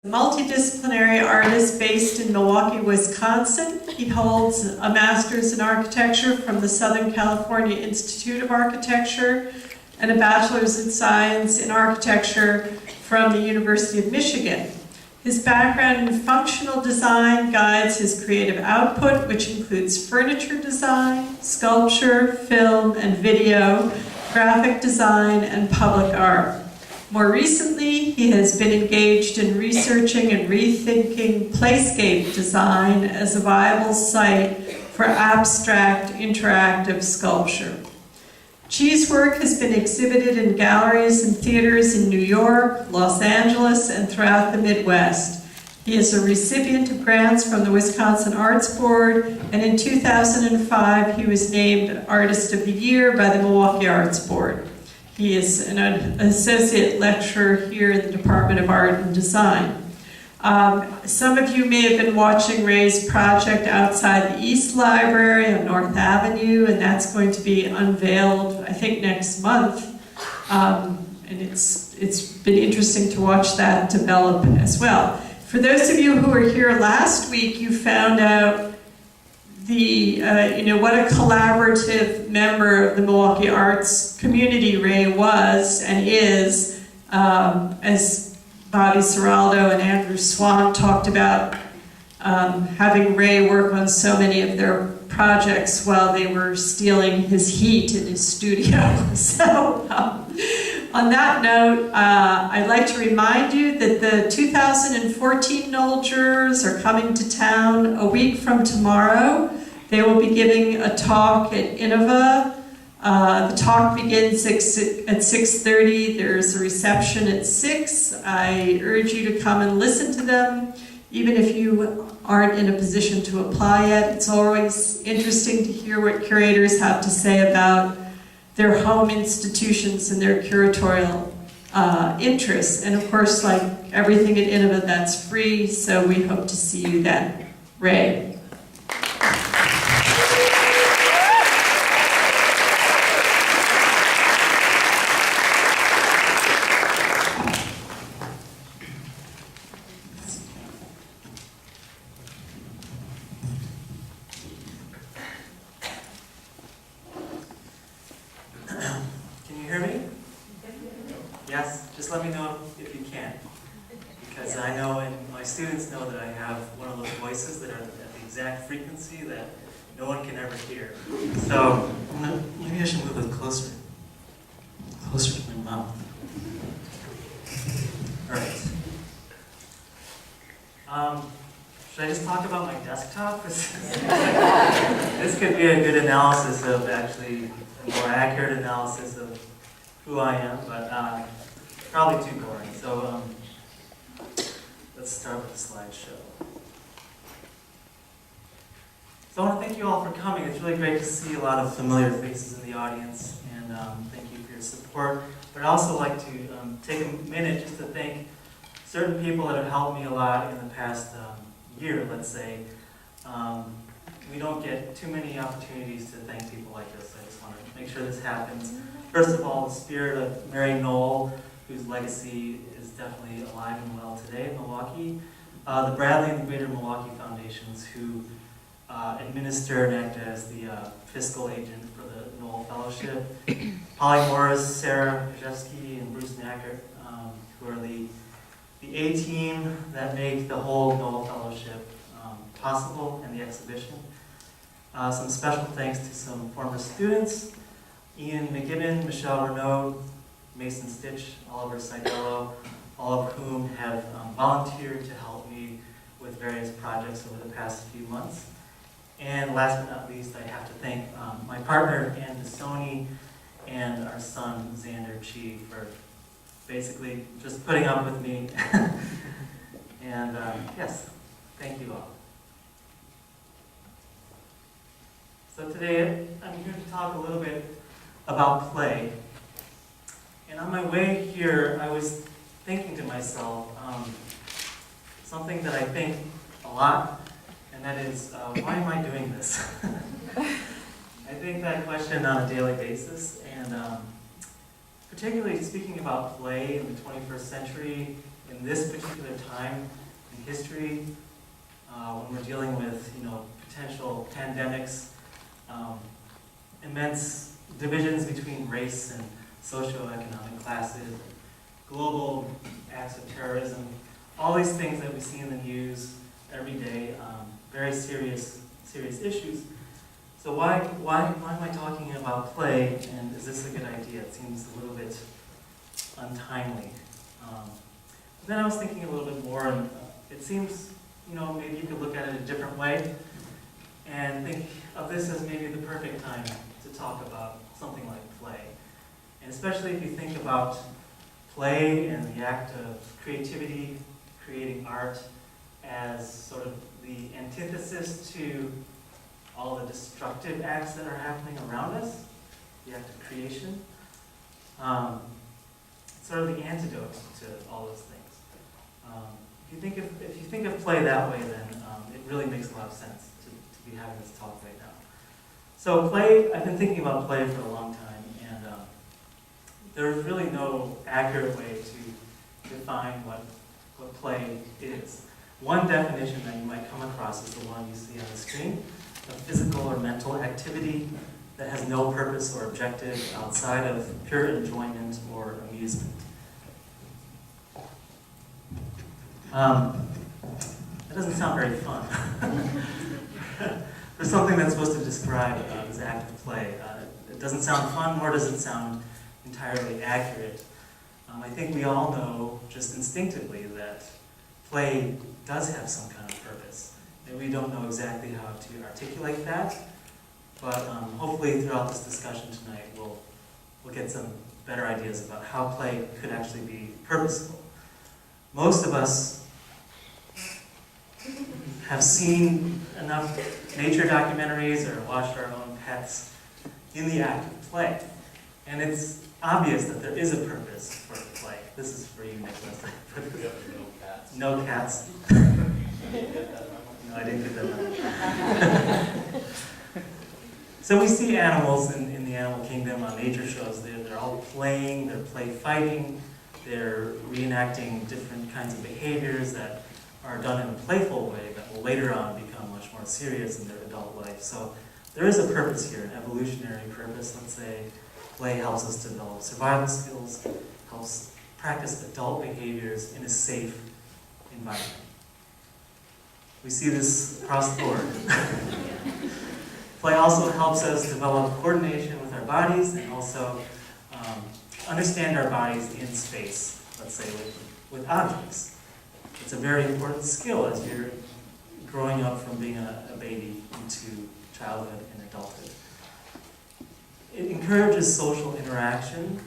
Multidisciplinary artist based in Milwaukee, Wisconsin. He holds a master's in architecture from the Southern California Institute of Architecture and a bachelor's in science in architecture from the University of Michigan. His background in functional design guides his creative output, which includes furniture design, sculpture, film and video, graphic design, and public art. More recently, he has been engaged in researching and rethinking playscape design as a viable site for abstract, interactive sculpture. Chi's work has been exhibited in galleries and theaters in New York, Los Angeles, and throughout the Midwest. He is a recipient of grants from the Wisconsin Arts Board, and in 2005, he was named Artist of the Year by the Milwaukee Arts Board. He is an associate lecturer here in the Department of Art and Design. Some of you may have been watching Ray's project outside the East Library on North Avenue, and that's going to be unveiled, I think, next month. And it's been interesting to watch that develop as well. For those of you who were here last week, you found out what a collaborative member of the Milwaukee arts community Ray was and is, as Bobby Seraldo and Andrew Swan talked about, having Ray work on so many of their projects while they were stealing his heat in his studio. So, on that note, I'd like to remind you that the 2014 Knoll jurors are coming to town a week from tomorrow. They will be giving a talk at Innova. The talk begins at 6:30. There's a reception at 6. I urge you to come and listen to them, even if you aren't in a position to apply yet. It's always interesting to hear what curators have to say about their home institutions and their curatorial interests. And of course, like everything at Innova, that's free, so we hope to see you then. Ray. Yes, just let me know if you can, because I know and my students know that I have one of those voices that are at the exact frequency that no one can ever hear. So maybe I should move it closer to my mouth. All right. Should I just talk about my desktop? This could be a good analysis of actually a more accurate analysis of who I am, but probably too boring. So let's start with the slideshow. So I want to thank you all for coming. It's really great to see a lot of familiar faces in the audience, and thank you for your support. But I'd also like to take a minute just to thank certain people that have helped me a lot in the past year, let's say. We don't get too many opportunities to thank people like this. I just want to make sure this happens. First of all, the spirit of Mary Knoll, whose legacy is definitely alive and well today in Milwaukee. The Bradley and the Greater Milwaukee Foundations, who administer and act as the fiscal agent for the Knoll Fellowship. Holly Morris, Sarah Krzyzewski, and Bruce Nackert, who are the A-team that make the whole Knoll Fellowship possible and the exhibition. Some special thanks to some former students, Ian McGibbon, Michelle Renaud, Mason Stitch, Oliver Seidello, all of whom have volunteered to help me with various projects over the past few months. And last but not least, I have to thank my partner, Ann DeSoni, and our son, Xander Chi, for basically just putting up with me. And yes, thank you all. So today, I'm here to talk a little bit about play. And on my way here, I was thinking to myself something that I think a lot, and that is, why am I doing this? I think that question on a daily basis, and particularly speaking about play in the 21st century, in in this particular time in history, when we're dealing with, potential pandemics, immense divisions between race and socioeconomic classes, global acts of terrorism, all these things that we see in the news every day, very serious issues. So why am I talking about play, and is this a good idea? It seems a little bit untimely. But then I was thinking a little bit more, and it seems, maybe you could look at it a different way and think of this as maybe the perfect time to talk about something like play. And especially if you think about play and the act of creativity, creating art, as sort of the antithesis to all the destructive acts that are happening around us, the act of creation. It's sort of the antidote to all those things. If you think of play that way, then it really makes a lot of sense to be having this talk right now. So play, I've been thinking about play for a long time, and there's really no accurate way to define what play is. One definition that you might come across is the one you see on the screen: a physical or mental activity that has no purpose or objective outside of pure enjoyment or amusement. That doesn't sound very fun. For something that's supposed to describe this act of play, it doesn't sound fun, nor does it sound entirely accurate. I think we all know just instinctively that play does have some kind of purpose. Maybe we don't know exactly how to articulate that, but hopefully throughout this discussion tonight we'll get some better ideas about how play could actually be purposeful. Most of us have seen enough nature documentaries or watched our own pets in the act of play. And it's obvious that there is a purpose for play. This is for you, Nicholas. No cats. No, I didn't get that one. So we see animals in the animal kingdom on nature shows. They're all playing, they're play fighting, they're reenacting different kinds of behaviors that are done in a playful way that will later on become much more serious in their adult life. So there is a purpose here, an evolutionary purpose. Let's say play helps us develop survival skills, helps practice adult behaviors in a safe environment. We see this across the board. Play also helps us develop coordination with our bodies and also understand our bodies in space, let's say with objects. It's a very important skill as you're growing up from being a baby into childhood and adulthood. It encourages social interaction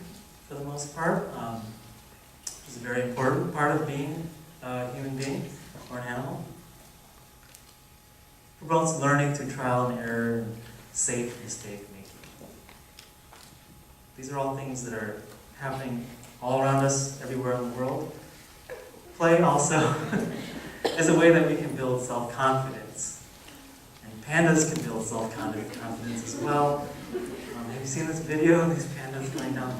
for the most part, which is a very important part of being a human being or an animal. It promotes learning through trial and error and safe mistake making. These are all things that are happening all around us, everywhere in the world. Play also is a way that we can build self-confidence. And pandas can build self-confidence as well. Have you seen this video of these pandas playing down?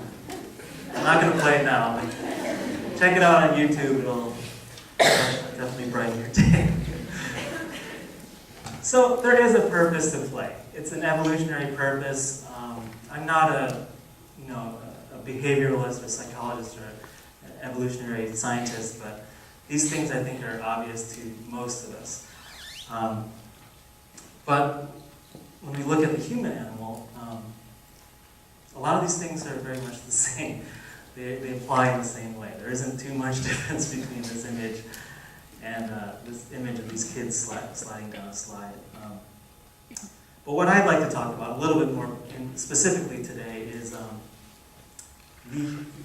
I'm not going to play it now, but check it out on YouTube. It'll definitely brighten your day. So there is a purpose to play. It's an evolutionary purpose. I'm not a behavioralist or psychologist or an evolutionary scientist, but these things I think are obvious to most of us. But when we look at the human animal, a lot of these things are very much the same. They apply in the same way. There isn't too much difference between this image and this image of these kids sliding down a slide. But what I'd like to talk about a little bit more specifically today is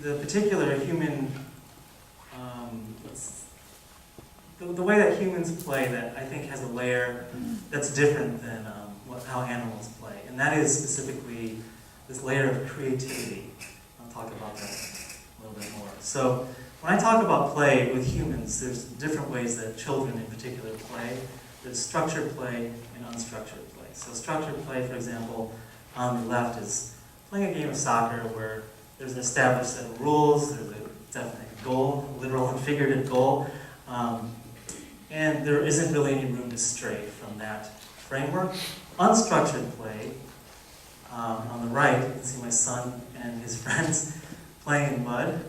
the particular human, the way that humans play that I think has a layer that's different than how animals play. And that is specifically this layer of creativity. I'll talk about that a little bit more. So when I talk about play with humans, there's different ways that children in particular play. There's structured play and unstructured play. So structured play, for example, on the left is playing a game of soccer where there's an established set of rules, there's a definite goal, literal and figurative goal. And there isn't really any room to stray from that framework. Unstructured play, on the right, you can see my son and his friends playing in mud.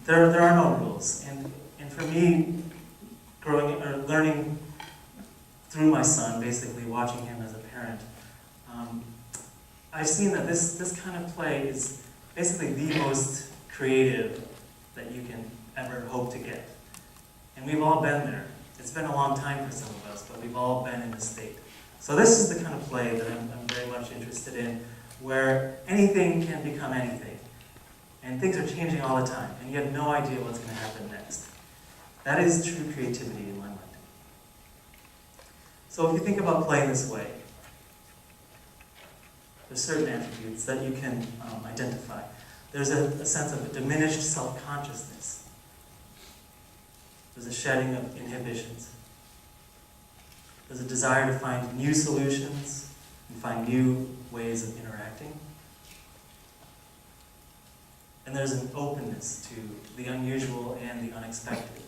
There are no rules. And for me, learning through my son, basically watching him as a parent, I've seen that this kind of play is basically the most creative that you can ever hope to get. And we've all been there. It's been a long time for some of us, but we've all been in this state. So this is the kind of play that I'm very much interested in, where anything can become anything. And things are changing all the time, and you have no idea what's going to happen next. That is true creativity in my mind. So if you think about play this way, there's certain attributes that you can identify. There's a sense of a diminished self-consciousness. There's a shedding of inhibitions. There's a desire to find new solutions and find new ways of interacting. And there's an openness to the unusual and the unexpected.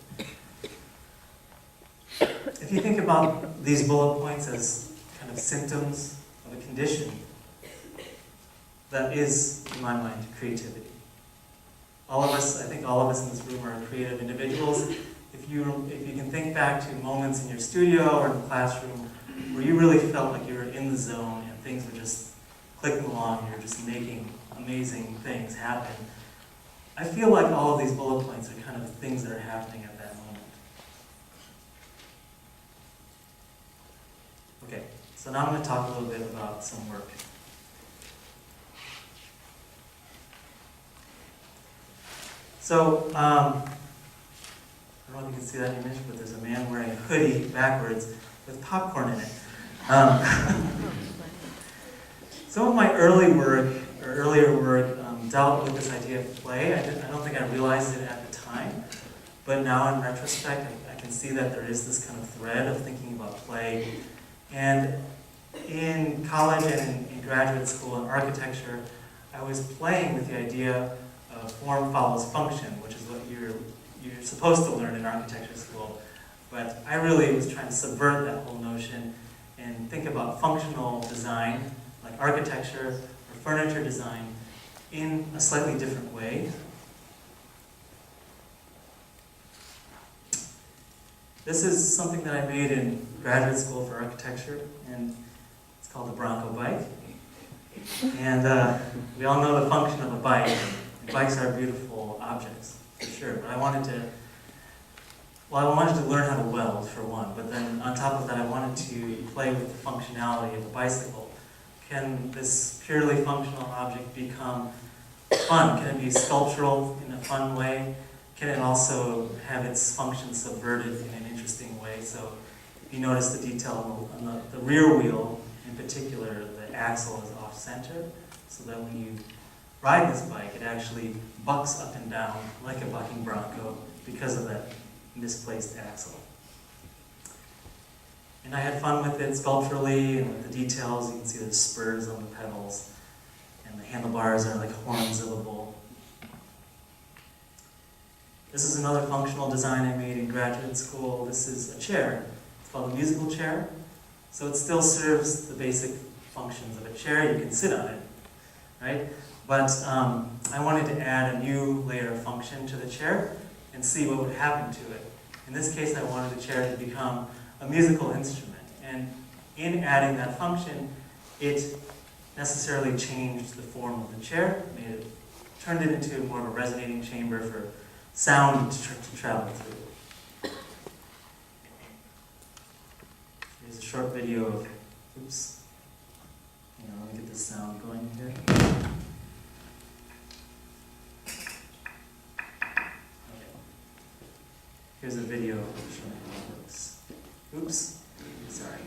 If you think about these bullet points as kind of symptoms of a condition, that is, in my mind, creativity. All of us, I think all of us in this room are creative individuals. If you can think back to moments in your studio or in the classroom where you really felt like you were in the zone and things were just clicking along and you're just making amazing things happen, I feel like all of these bullet points are kind of things that are happening at that moment. Okay, so now I'm going to talk a little bit about some work. So, I don't know if you can see that image, but there's a man wearing a hoodie backwards with popcorn in it. Some of my earlier work dealt with this idea of play. I don't think I realized it at the time, but now in retrospect, I can see that there is this kind of thread of thinking about play. And in college and in graduate school in architecture, I was playing with the idea of form follows function, which is what you're supposed to learn in architecture school. But I really was trying to subvert that whole notion and think about functional design, like architecture or furniture design, in a slightly different way. This is something that I made in graduate school for architecture, and it's called the Bronco bike. And we all know the function of a bike. Bikes are beautiful objects, for sure, but I wanted to learn how to weld, for one, but then on top of that, I wanted to play with the functionality of a bicycle. Can this purely functional object become fun? Can it be sculptural in a fun way? Can it also have its function subverted in an interesting way? So if you notice the detail on the rear wheel, in particular, the axle is off-center, so that when you ride this bike, it actually bucks up and down like a bucking bronco because of that misplaced axle. And I had fun with it sculpturally and with the details. You can see the spurs on the pedals, and the handlebars are like horns of a bull. This is another functional design I made in graduate school. This is a chair. It's called a musical chair. So it still serves the basic functions of a chair. You can sit on it, right? But I wanted to add a new layer of function to the chair and see what would happen to it. In this case, I wanted the chair to become a musical instrument. And in adding that function, it necessarily changed the form of the chair, turned it into more of a resonating chamber for sound to travel through. Here's a short video of, oops, hang on, let me get this sound going here. Here's a video showing how it works. Oops, sorry.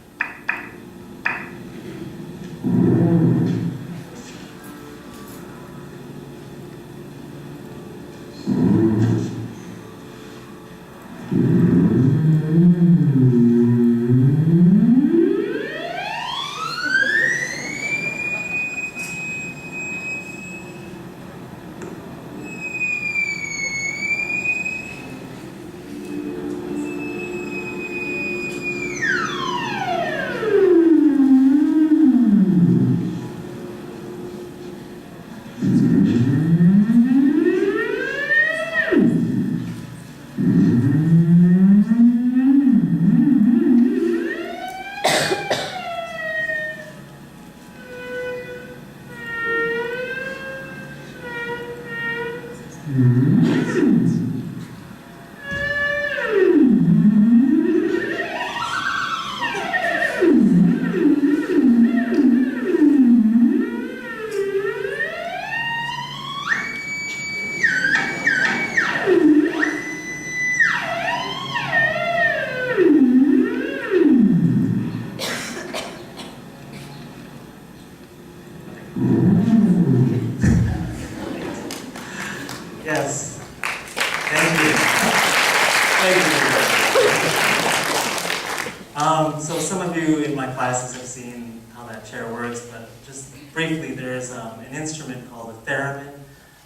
So some of you in my classes have seen how that chair works, but just briefly, there's an instrument called a theremin,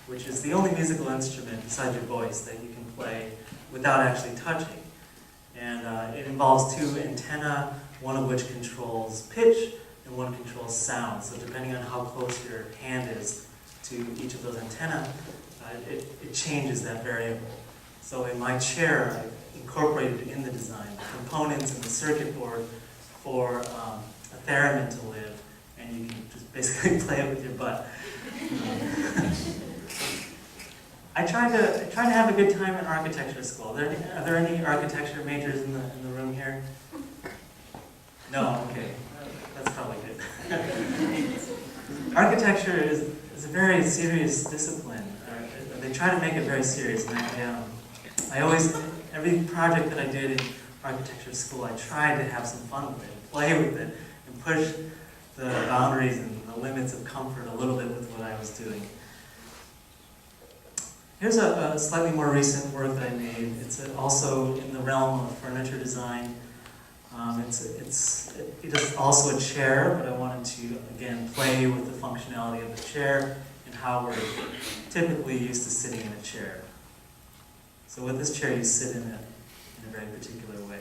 which is the only musical instrument besides your voice that you can play without actually touching. And it involves two antennae, one of which controls pitch and one controls sound. So depending on how close your hand is to each of those antennae, it changes that variable. So in my chair, I incorporated in the design the components in the circuit board for a theremin to live, and you can just basically play it with your butt. I try to have a good time in architecture school. Are there any architecture majors in the room here? No, okay, that's probably good. Architecture is a very serious discipline. They try to make it very serious, and I always, every project that I did in architecture school, I tried to have some fun with it, play with it, and push the boundaries and the limits of comfort a little bit with what I was doing. Here's a slightly more recent work that I made. It's also in the realm of furniture design. It is also a chair, but I wanted to, again, play with the functionality of the chair and how we're typically used to sitting in a chair. So with this chair, you sit in it in a very particular way.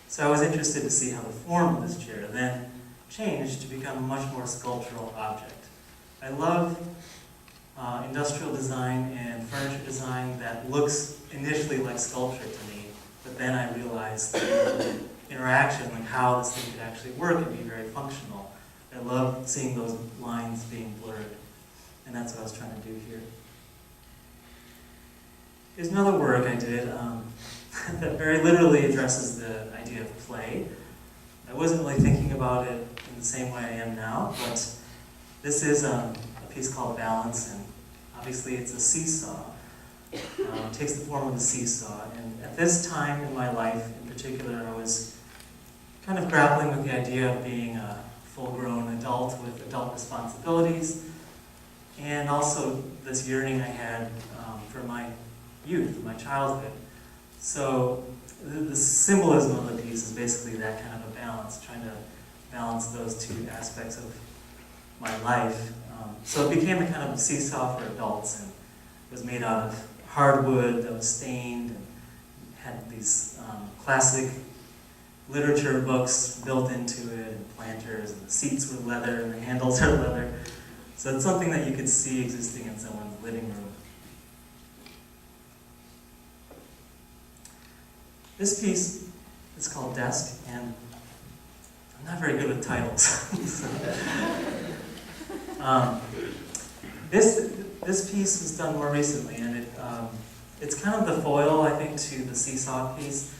So I was interested to see how the form of this chair then changed to become a much more sculptural object. I love industrial design and furniture design that looks initially like sculpture to me, but then I realized the interaction, like how this thing could actually work and be very functional. I love seeing those lines being blurred, and that's what I was trying to do here. Here's another work I did that very literally addresses the idea of play. I wasn't really thinking about it in the same way I am now, but this is a piece called Balance, and obviously it's a seesaw. It takes the form of a seesaw, and at this time in my life in particular, I was kind of grappling with the idea of being a full-grown adult with adult responsibilities, and also this yearning I had for my youth, my childhood. So the symbolism of the piece is basically that kind of a balance, trying to balance those two aspects of my life. So it became a kind of seesaw for adults, and it was made out of hardwood that was stained and had these classic literature books built into it, and planters, and the seats were leather, and the handles are leather. So it's something that you could see existing in someone's living room. This piece is called Desk, and I'm not very good with titles. This piece was done more recently, and it's kind of the foil, I think, to the seesaw piece.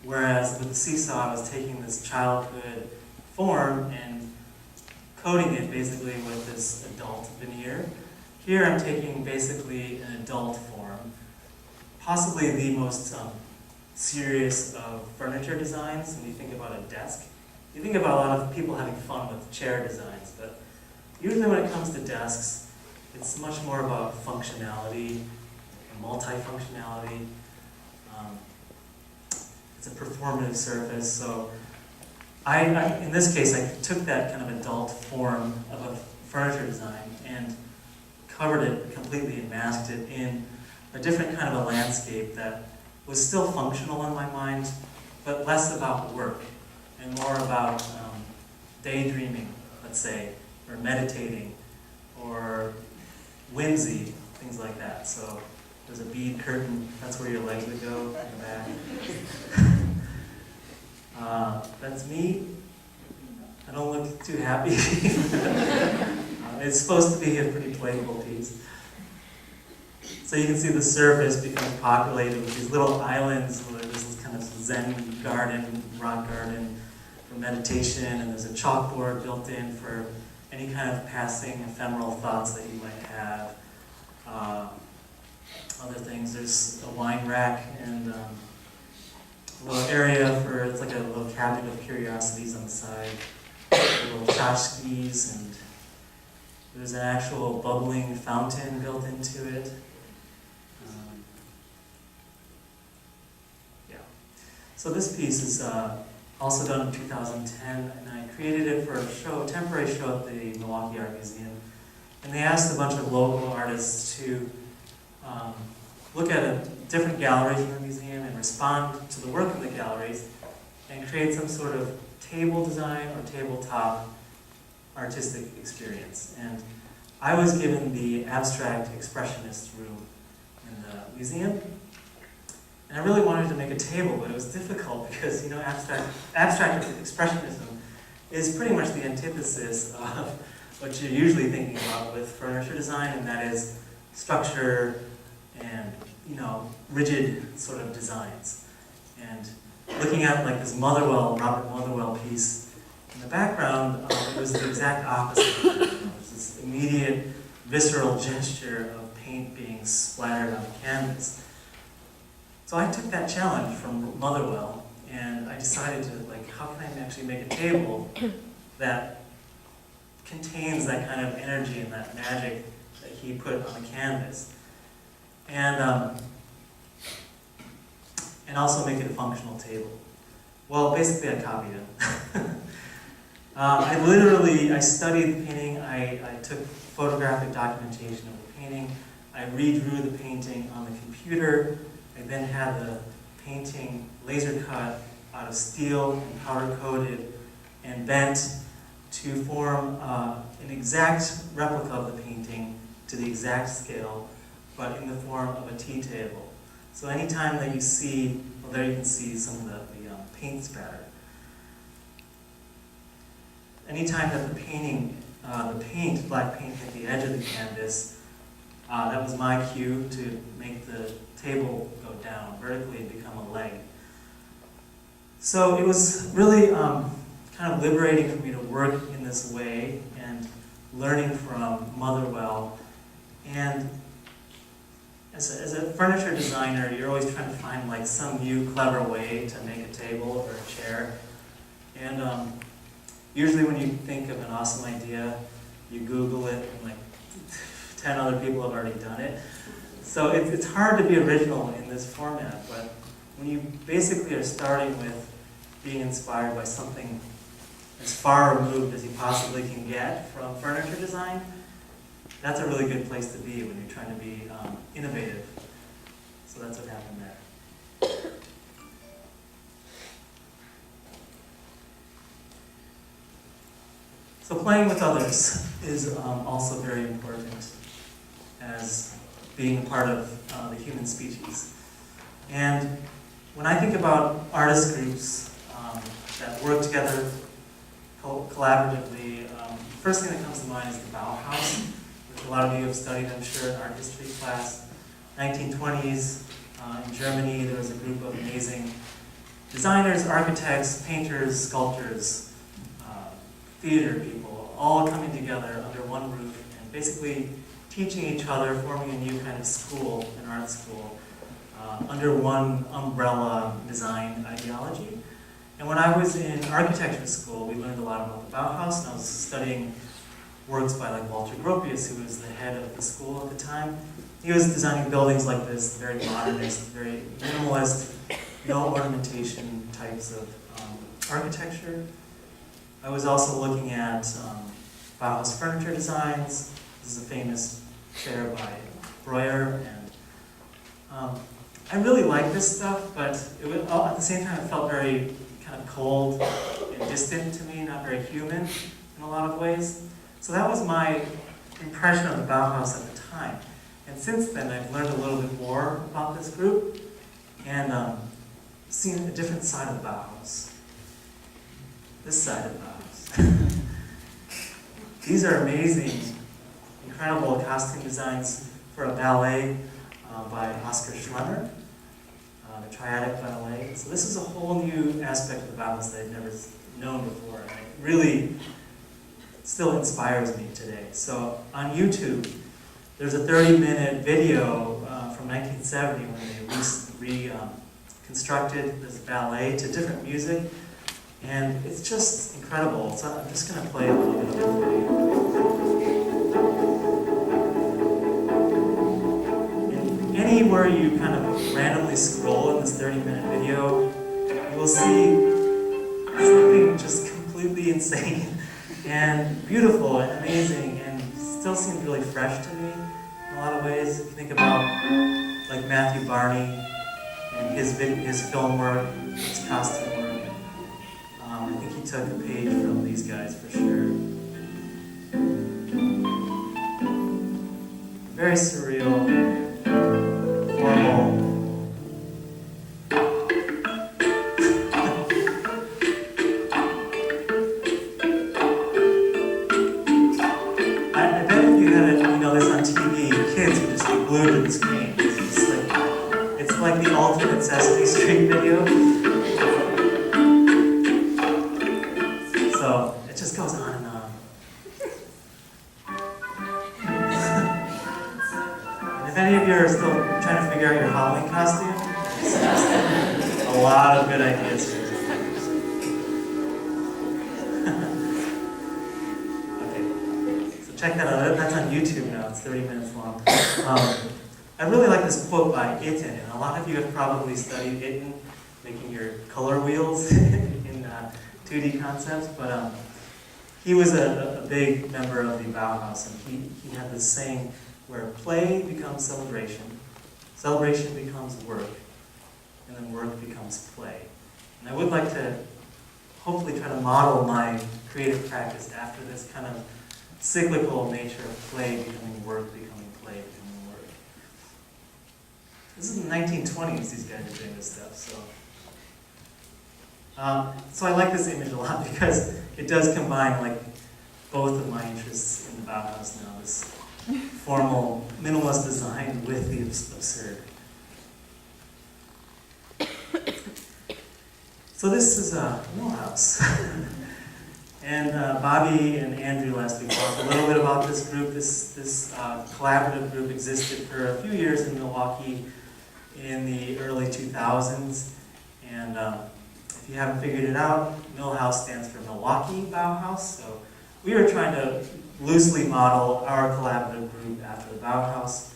Whereas with the seesaw, I was taking this childhood form and coating it basically with this adult veneer. Here I'm taking basically an adult form, possibly the most serious of furniture designs. When you think about a desk, you think about a lot of people having fun with chair designs, but usually when it comes to desks, it's much more about functionality and multifunctionality. It's a performative surface, so in this case, I took that kind of adult form of a furniture design and covered it completely and masked it in a different kind of a landscape that was still functional in my mind, but less about work and more about daydreaming, let's say, or meditating, or whimsy, things like that. So there's a bead curtain, that's where your legs would go in the back. That's me. I don't look too happy. It's supposed to be a pretty playful piece. So you can see the surface becomes populated with these little islands where there's this kind of Zen garden, rock garden for meditation, and there's a chalkboard built in for any kind of passing ephemeral thoughts that you might have. Other things, there's a wine rack and a little area for, it's like a little cabinet of curiosities on the side, little tchotchkes, and there's an actual bubbling fountain built into it. Yeah. So this piece is also done in 2010, and I created it for a temporary show at the Milwaukee Art Museum. And they asked a bunch of local artists to look at different galleries in the museum and respond to the work in the galleries and create some sort of table design or tabletop artistic experience. And I was given the abstract expressionist room in the museum. And I really wanted to make a table, but it was difficult because, abstract expressionism is pretty much the antithesis of what you're usually thinking about with furniture design, and that is structure and, rigid sort of designs. And looking at like this Robert Motherwell piece in the background, it was the exact opposite. There's this immediate, visceral gesture of paint being splattered on the canvas. So I took that challenge from Motherwell, and I decided to, how can I actually make a table that contains that kind of energy and that magic that he put on the canvas, and also make it a functional table. Well, basically I copied him. I studied the painting, I took photographic documentation of the painting, I redrew the painting on the computer, I then had the painting laser cut out of steel and powder coated and bent to form an exact replica of the painting to the exact scale, but in the form of a tea table. So anytime that you see, there you can see some of the paint spatter. Anytime that the black paint hit the edge of the canvas, that was my cue to make the table go down vertically and become a leg. So it was really kind of liberating for me to work in this way and learning from Motherwell. And as a furniture designer, you're always trying to find some new clever way to make a table or a chair. And usually when you think of an awesome idea, you Google it and 10 other people have already done it. So it's hard to be original in this format, but when you basically are starting with being inspired by something as far removed as you possibly can get from furniture design, that's a really good place to be when you're trying to be innovative. So that's what happened there. So playing with others is also very important as being a part of the human species. And when I think about artist groups that work together collaboratively, first thing that comes to mind is the Bauhaus, which a lot of you have studied, I'm sure, in art history class. 1920s, in Germany, there was a group of amazing designers, architects, painters, sculptors, theater people, all coming together under one roof and basically teaching each other, forming a new kind of school, an art school, under one umbrella design ideology. And when I was in architecture school, we learned a lot about the Bauhaus, and I was studying works by Walter Gropius, who was the head of the school at the time. He was designing buildings like this, very modernist, very minimalist, no ornamentation types of architecture. I was also looking at Bauhaus furniture designs. This is a famous chair by Breuer, and I really like this stuff, but at the same time it felt very kind of cold and distant to me, not very human in a lot of ways. So that was my impression of the Bauhaus at the time. And since then I've learned a little bit more about this group and seen a different side of the Bauhaus. This side of the Bauhaus. These are amazing, incredible costume designs for a ballet by Oscar Schlemmer, the Triadic Ballet. So this is a whole new aspect of the Bauhaus that I've never known before, and it really still inspires me today. So on YouTube, there's a 30-minute video from 1970 when they reconstructed this ballet to different music. And it's just incredible. So I'm just going to play a little bit of it for you. And anywhere you kind of randomly scroll in this 30-minute video, you will see completely insane and beautiful and amazing and still seems really fresh to me in a lot of ways. If you think about like Matthew Barney and his film work, his costume work, I think he took a page from these guys for sure. Very surreal, formal. I bet if you had this on TV, kids would just be glued to the screen. It's like the ultimate Sesame Street video. So it just goes on and on. And if any of you are still trying to figure out your Halloween costume, a lot of good ideas here. Check that out. That's on YouTube now. It's 30 minutes long. I really like this quote by Itten, and a lot of you have probably studied Itten, making your color wheels in 2D concepts. But he was a big member of the Bauhaus, and he had this saying where play becomes celebration, celebration becomes work, and then work becomes play. And I would like to hopefully try to model my creative practice after this kind of cyclical nature of play becoming work, becoming play, becoming work. This is the 1920s, these guys are doing this stuff, so I like this image a lot because it does combine like both of my interests in the Bauhaus now, this formal minimalist design with the absurd. So this is a Millhouse. And Bobby and Andrew last week talked a little bit about this group. This collaborative group existed for a few years in Milwaukee in the early 2000s. And if you haven't figured it out, Millhouse stands for Milwaukee Bauhaus. So we were trying to loosely model our collaborative group after the Bauhaus.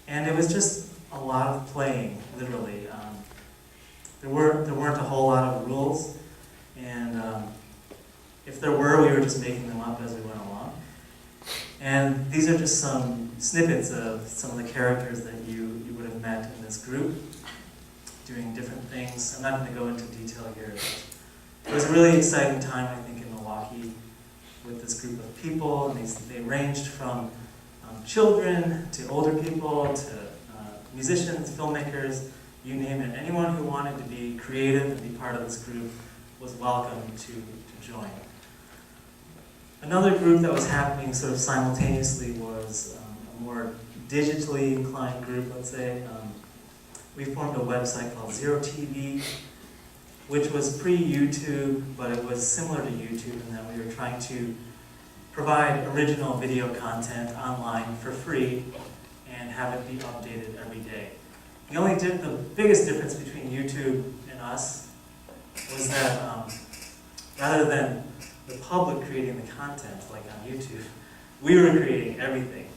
And it was just a lot of playing, literally. There weren't a whole lot of rules. And if there were, we were just making them up as we went along. And these are just some snippets of some of the characters that you would have met in this group, doing different things. I'm not going to go into detail here. It was a really exciting time, I think, in Milwaukee with this group of people. And they ranged from children to older people to musicians, filmmakers, you name it. Anyone who wanted to be creative and be part of this group was welcome to join. Another group that was happening sort of simultaneously was a more digitally inclined group, let's say. We formed a website called Zero TV, which was pre-YouTube, but it was similar to YouTube in that we were trying to provide original video content online for free and have it be updated every day. The biggest difference between YouTube and us was that rather than the public creating the content, like on YouTube, we were creating everything.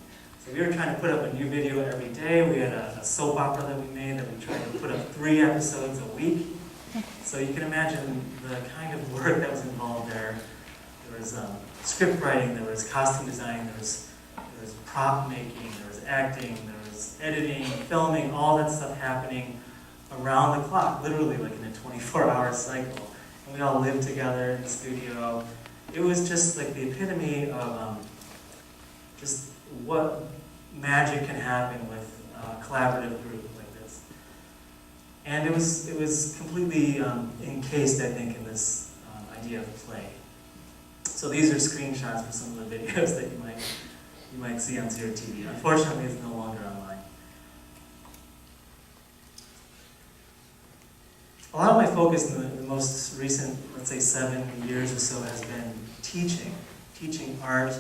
So we were trying to put up a new video every day. We had a soap opera that we made that we tried to put up 3 episodes a week. So you can imagine the kind of work that was involved there. There was script writing, there was costume design, there was prop making, there was acting, there was editing, filming, all that stuff happening around the clock, literally like in a 24-hour cycle. And we all lived together in the studio. It was just like the epitome of just what magic can happen with a collaborative group like this. And it was completely encased, I think, in this idea of play. So these are screenshots for some of the videos that you might see on Zero TV. Unfortunately, it's no longer online. A lot of my focus in the most recent, let's say 7 years or so, has been teaching art,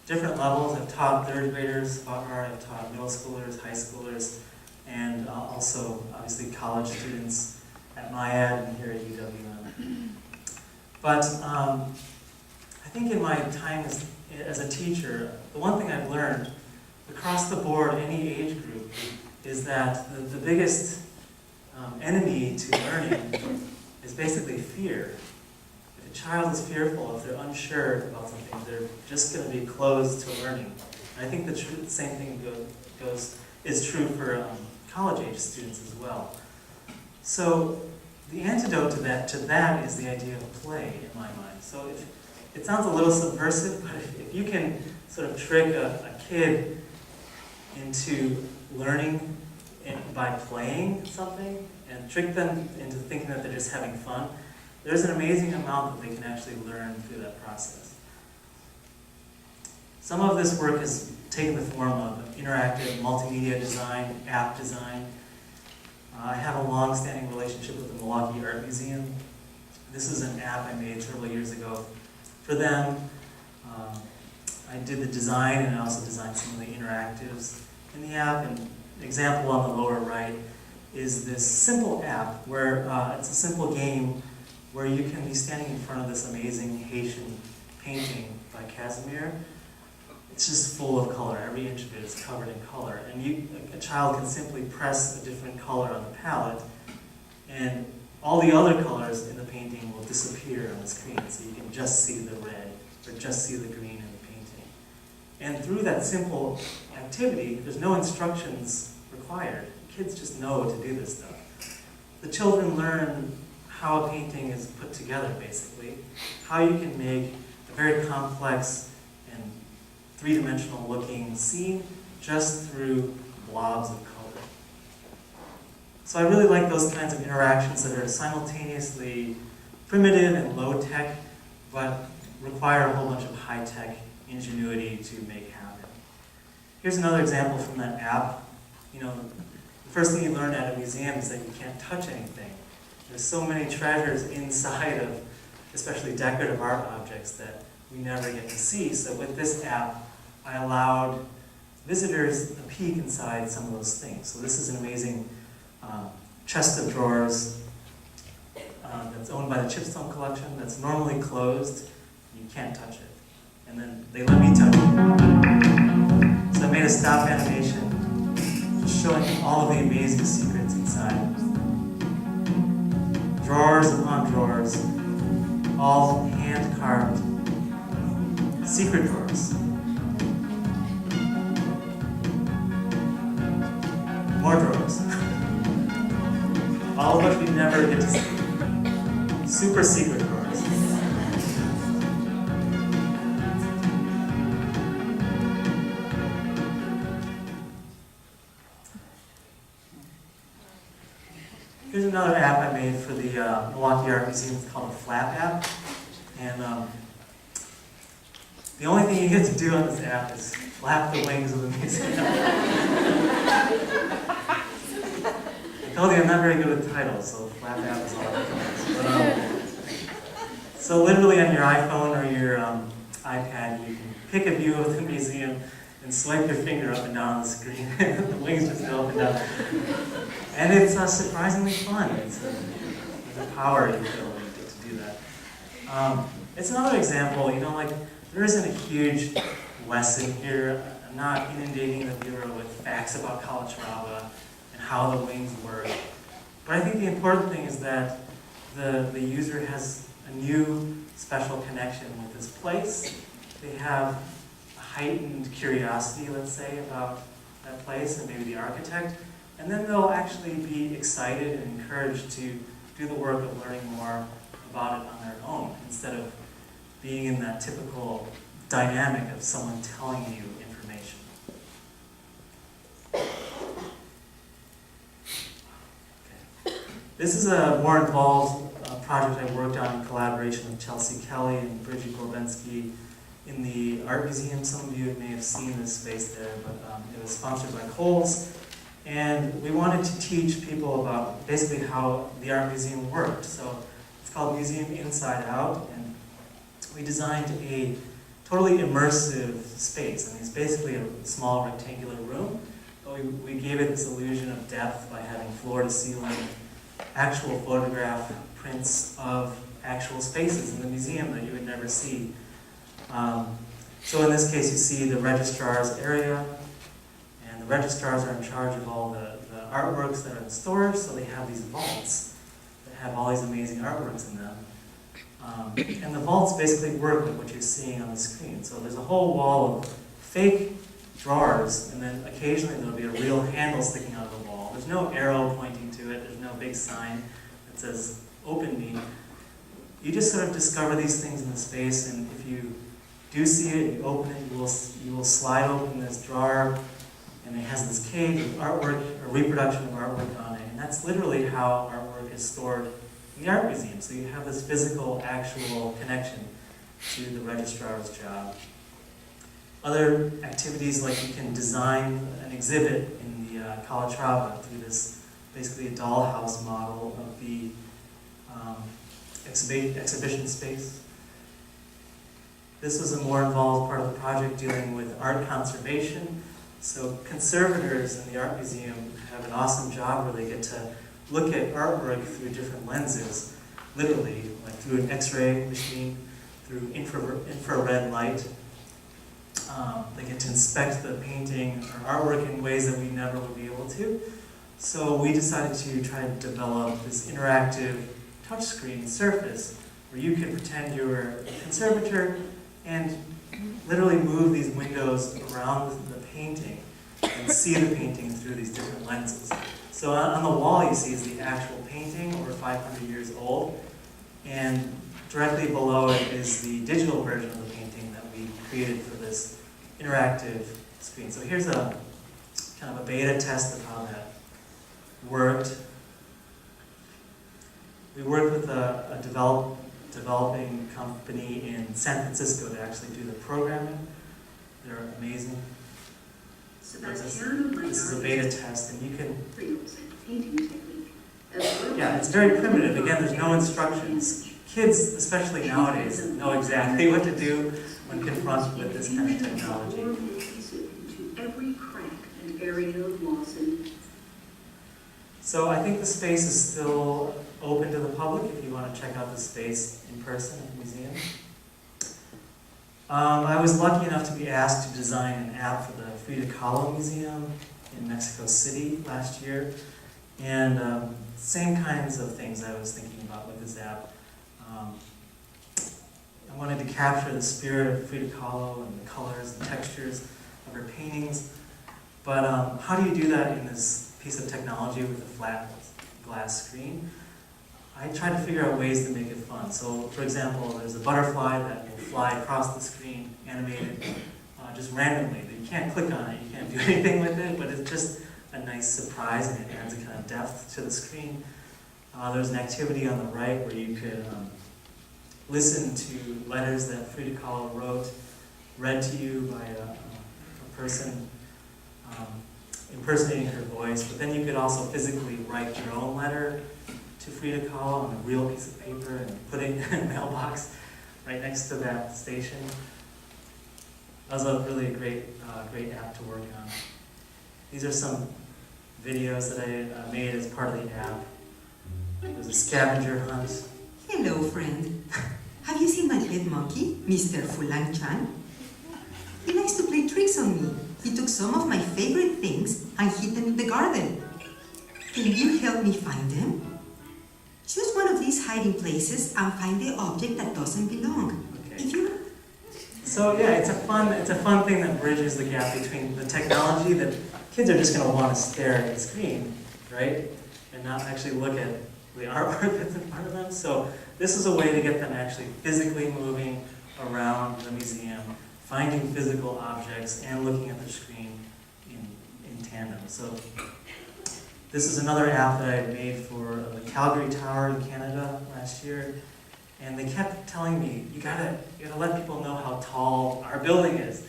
different levels. I've taught 3rd graders about art, I've taught middle schoolers, high schoolers, and also, obviously, college students at MyAd and here at UWM. But I think in my time as a teacher, the one thing I've learned across the board, any age group, is that the biggest enemy to learning is basically fear. a child is fearful, if they're unsure about something, they're just going to be closed to learning. And I think the same thing is true for college-age students as well. So the antidote to that is the idea of play in my mind. So it sounds a little subversive, but if you can sort of trick a kid into learning by playing something and trick them into thinking that they're just having fun, there's an amazing amount that they can actually learn through that process. Some of this work has taken the form of interactive multimedia design, app design. I have a long-standing relationship with the Milwaukee Art Museum. This is an app I made several years ago for them. I did the design, and I also designed some of the interactives in the app. And an example on the lower right is this simple app where it's a simple game where you can be standing in front of this amazing Haitian painting by Casimir. It's just full of color. Every inch of it is covered in color. And a child can simply press a different color on the palette, and all the other colors in the painting will disappear on the screen, so you can just see the red or just see the green in the painting. And through that simple activity, there's no instructions required. Kids just know to do this stuff. The children learn how a painting is put together, basically, how you can make a very complex and three-dimensional looking scene just through blobs of color. So I really like those kinds of interactions that are simultaneously primitive and low-tech, but require a whole bunch of high-tech ingenuity to make happen. Here's another example from that app. You know, the first thing you learn at a museum is that you can't touch anything. There's so many treasures inside of, especially decorative art objects, that we never get to see. So with this app, I allowed visitors a peek inside some of those things. So this is an amazing chest of drawers that's owned by the Chipstone Collection that's normally closed. You can't touch it. And then they let me touch it. So I made a stop animation just showing all of the amazing secrets inside. Drawers upon drawers, all hand-carved secret drawers. More drawers. All of which we never get to see. Super secret drawers. Here's another app I made for the Milwaukee Art Museum. It's called the Flap app. And the only thing you get to do on this app is flap the wings of the museum. I told you I'm not very good with titles, so Flap app is all I can. So literally on your iPhone or your iPad, you can pick a view of the museum and swipe your finger up and down on the screen. The wings just go up and down. And it's surprisingly fun. There's a power you feel when you get to do that. It's another example, you know, like there isn't a huge lesson here. I'm not inundating the viewer with facts about Calatrava and how the wings work. But I think the important thing is that the user has a new special connection with this place. They have a heightened curiosity, let's say, about that place and maybe the architect. And then they'll actually be excited and encouraged to do the work of learning more about it on their own, instead of being in that typical dynamic of someone telling you information. Okay. This is a more involved project I worked on in collaboration with Chelsea Kelly and Bridget Gorbensky in the Art Museum. Some of you may have seen this space there, but it was sponsored by Kohl's. And we wanted to teach people about basically how the art museum worked. So it's called Museum Inside Out, and we designed a totally immersive space. I mean, it's basically a small rectangular room, but we gave it this illusion of depth by having floor-to-ceiling actual photograph prints of actual spaces in the museum that you would never see. So in this case, you see the registrar's area. The registrars are in charge of all the artworks that are in storage, so they have these vaults that have all these amazing artworks in them. And the vaults basically work like what you're seeing on the screen. So there's a whole wall of fake drawers, and then occasionally there'll be a real handle sticking out of the wall. There's no arrow pointing to it. There's no big sign that says, "Open me." You just sort of discover these things in the space, and if you do see it, you open it, you will slide open this drawer, and it has this cage with artwork, or reproduction of artwork on it. And that's literally how artwork is stored in the art museum. So you have this physical, actual connection to the registrar's job. Other activities, like you can design an exhibit in the Calatrava through this, basically a dollhouse model of the exhibition space. This was a more involved part of the project dealing with art conservation. So conservators in the art museum have an awesome job where they get to look at artwork through different lenses, literally, like through an X-ray machine, through infrared light. They get to inspect the painting or artwork in ways that we never would be able to. So we decided to try to develop this interactive touchscreen surface where you could pretend you were a conservator and literally move these windows around the painting and see the painting through these different lenses. So on the wall you see is the actual painting, over 500 years old, and directly below it is the digital version of the painting that we created for this interactive screen. So here's a kind of a beta test of how that worked. We worked with a developing company in San Francisco to actually do the programming. They're amazing. This is a beta test, and you can, yeah, it's very primitive. Again, there's no instructions. Kids, especially nowadays, know exactly what to do when confronted with this kind of technology. So I think the space is still open to the public if you want to check out the space in person at the museum. I was lucky enough to be asked to design an app for the Frida Kahlo Museum in Mexico City last year. And same kinds of things I was thinking about with this app. I wanted to capture the spirit of Frida Kahlo and the colors and textures of her paintings. But how do you do that in this piece of technology with a flat glass screen? I tried to figure out ways to make it fun. So, for example, there's a butterfly that will fly across the screen, animated, just randomly. You can't click on it, you can't do anything with it, but it's just a nice surprise, and it adds a kind of depth to the screen. There's an activity on the right where you could listen to letters that Frida Kahlo wrote, read to you by a person impersonating her voice, but then you could also physically write your own letter to Frida Kahlo on a real piece of paper and put it in a mailbox right next to that station. That was a really great app to work on. These are some videos that I made as part of the app. There's a scavenger hunt. Hello, friend. Have you seen my head monkey, Mr. Fulan-chan? He likes to play tricks on me. He took some of my favorite things and hid them in the garden. Can you help me find them? Choose one of these hiding places and find the object that doesn't belong. Okay. If you... So yeah, it's a fun thing that bridges the gap between the technology that kids are just going to want to stare at the screen, right, and not actually look at the artwork that's in front of them. So this is a way to get them actually physically moving around the museum, finding physical objects, and looking at the screen in tandem. So this is another app that I made for the Calgary Tower in Canada last year. And they kept telling me, you gotta let people know how tall our building is.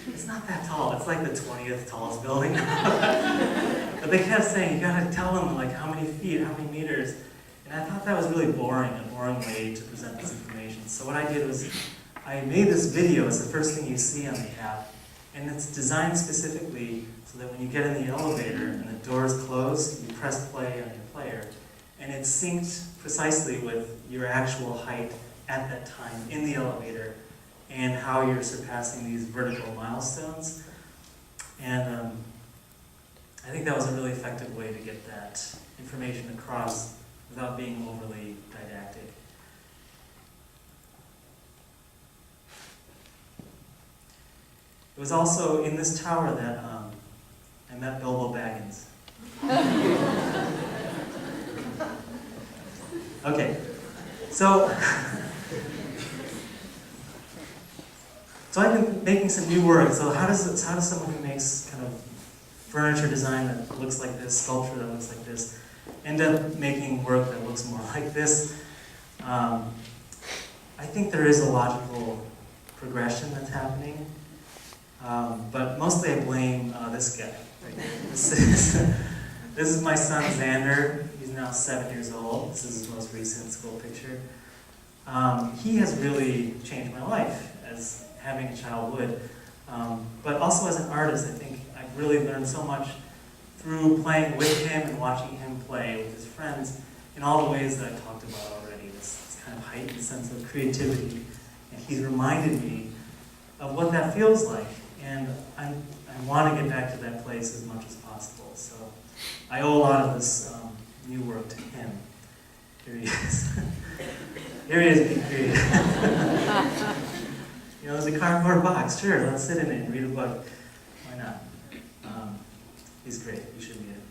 It's not that tall, it's like the 20th tallest building. But they kept saying, you gotta tell them like how many feet, how many meters. And I thought that was really boring, a boring way to present this information. So what I did was, I made this video as the first thing you see on the app. And it's designed specifically so that when you get in the elevator and the doors close, you press play on your player. And it's synced precisely with your actual height at that time in the elevator and how you're surpassing these vertical milestones. And I think that was a really effective way to get that information across without being overly didactic. It was also in this tower that I met Bilbo Baggins. Okay, so I've been making some new work. So how does someone who makes kind of furniture design that looks like this, sculpture that looks like this, end up making work that looks more like this? I think there is a logical progression that's happening, but mostly I blame this guy. Right here. This is my son Xander. He's now 7 years old. This is his most recent school picture. He has really changed my life, as having a child would. But also as an artist, I think I've really learned so much through playing with him and watching him play with his friends in all the ways that I talked about already, this kind of heightened sense of creativity. And he's reminded me of what that feels like. And I want to get back to that place as much as possible. So I owe a lot of this new work to him. Here he is. Here he is being creative. You know, there's a cardboard box. Sure, let's sit in it and read a book. Why not? He's great. You should meet him.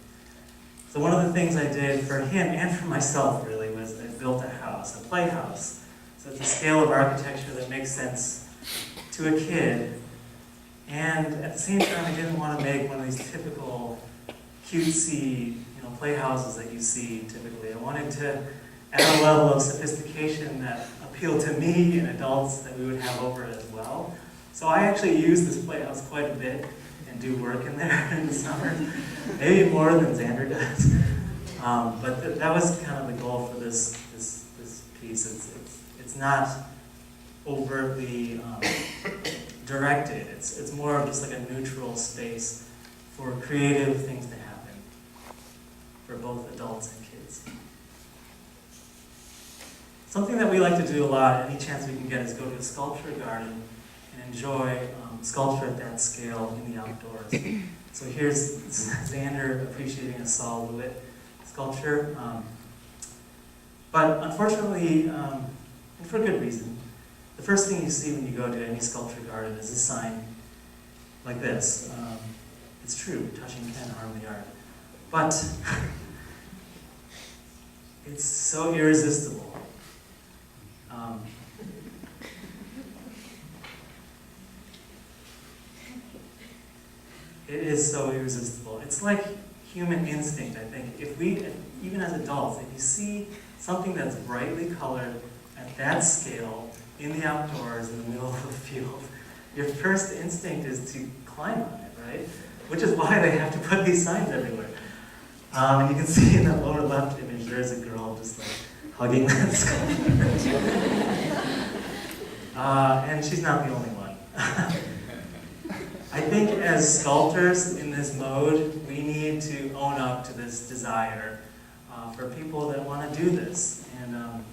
So one of the things I did for him and for myself, really, was I built a house, a playhouse. So it's a scale of architecture that makes sense to a kid. And at the same time, I didn't want to make one of these typical cutesy, playhouses that you see typically. I wanted to add a level of sophistication that appealed to me and adults that we would have over as well. So I actually use this playhouse quite a bit and do work in there in the summer, maybe more than Xander does. But that was kind of the goal for this piece. It's not overtly directed. It's more of just like a neutral space for creative things to happen for both adults and kids. Something that we like to do a lot, any chance we can get, is go to a sculpture garden and enjoy sculpture at that scale in the outdoors. So here's Xander appreciating a solid sculpture. But unfortunately, and for good reason, the first thing you see when you go to any sculpture garden is a sign like this. It's true, touching can harm the art. But it's so irresistible. It is so irresistible. It's like human instinct, I think. If we, even as adults, if you see something that's brightly colored at that scale, in the outdoors, in the middle of a field, your first instinct is to climb on it, right? Which is why they have to put these signs everywhere. And you can see in that lower left image, there's a girl just like hugging that sculpture. And she's not the only one. I think as sculptors in this mode, we need to own up to this desire for people that want to do this. And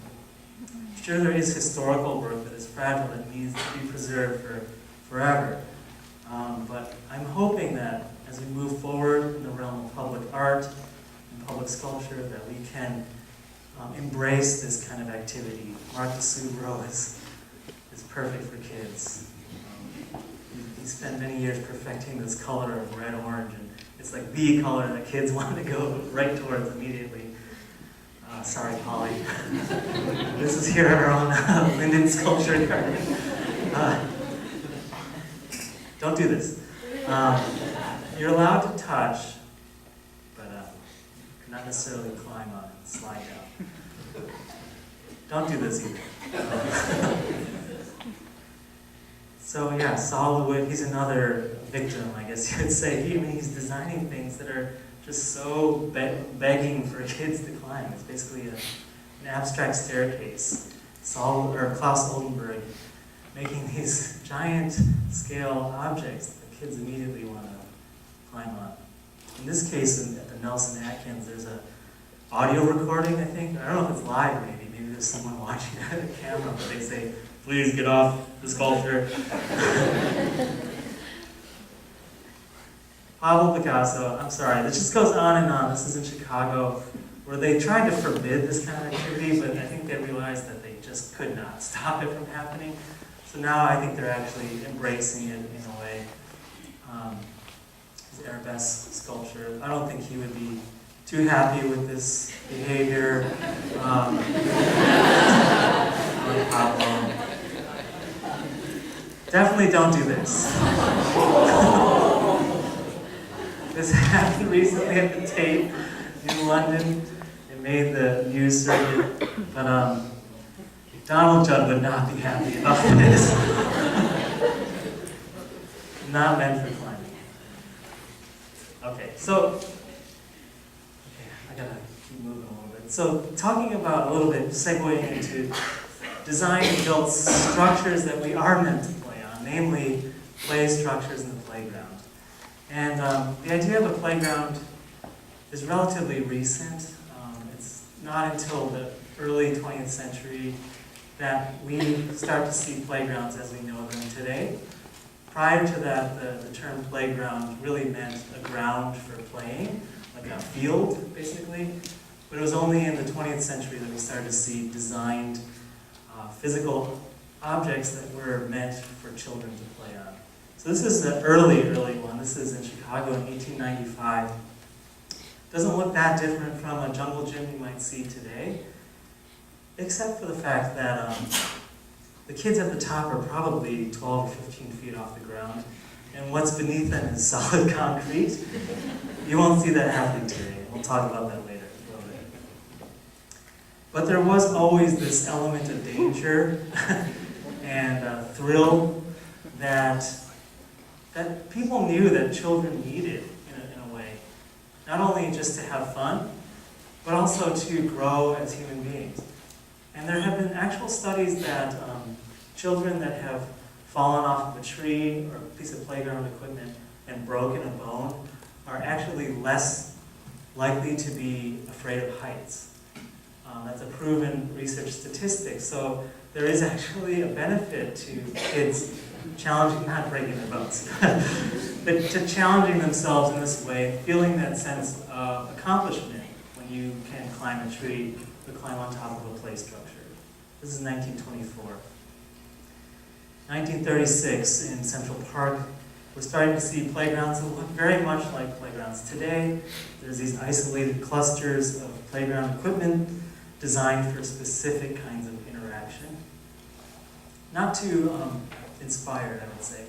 sure, there is historical work that is fragile that needs to be preserved for forever. But I'm hoping that as we move forward in the realm of public art and public sculpture, that we can embrace this kind of activity. Mark de Subro is perfect for kids. He spent many years perfecting this color of red-orange, and it's like the color that kids want to go right towards immediately. Sorry, Polly. This is here at our own Linden Sculpture Garden. Don't do this. You're allowed to touch, but not necessarily climb on it, slide down. Don't do this either. So yeah, solid wood, he's another victim, I guess you would say. He's designing things that are just so begging for kids to climb. It's basically an abstract staircase. Klaus Oldenburg making these giant scale objects that kids immediately want to climb on. In this case, at the Nelson Atkins, there's an audio recording, I think. I don't know if it's live, maybe there's someone watching at a camera, but they say, "Please get off the sculpture." Pablo Picasso, I'm sorry, this just goes on and on. This is in Chicago, where they tried to forbid this kind of activity, but I think they realized that they just could not stop it from happening. So now I think they're actually embracing it in a way. his arabesque sculpture. I don't think he would be too happy with this behavior. Pablo. Definitely don't do this. This happened recently at the Tate in London. It made the news circuit, but Donald Judd would not be happy about this. Not meant for climbing. Okay, so I gotta keep moving a little bit. So talking about a little bit, segueing into design and built structures that we are meant to play on, namely play structures in the playground. And the idea of a playground is relatively recent. It's not until the early 20th century that we start to see playgrounds as we know them today. Prior to that, the term playground really meant a ground for playing, like a field, basically. But it was only in the 20th century that we started to see designed physical objects that were meant for children to play on. So this is the early one. This is in Chicago in 1895. Doesn't look that different from a jungle gym you might see today, except for the fact that the kids at the top are probably 12 or 15 feet off the ground, and what's beneath them is solid concrete. You won't see that happening today. We'll talk about that later a little bit. But there was always this element of danger and thrill that people knew that children needed in a way. Not only just to have fun, but also to grow as human beings. And there have been actual studies that children that have fallen off of a tree or a piece of playground equipment and broken a bone are actually less likely to be afraid of heights. That's a proven research statistic. So there is actually a benefit to kids challenging, not breaking their bones, but to challenging themselves in this way, feeling that sense of accomplishment when you can climb a tree or climb on top of a play structure. This is 1924. 1936 in Central Park, we're starting to see playgrounds that look very much like playgrounds today. There's these isolated clusters of playground equipment designed for specific kinds of interaction. Not too inspired, I would say.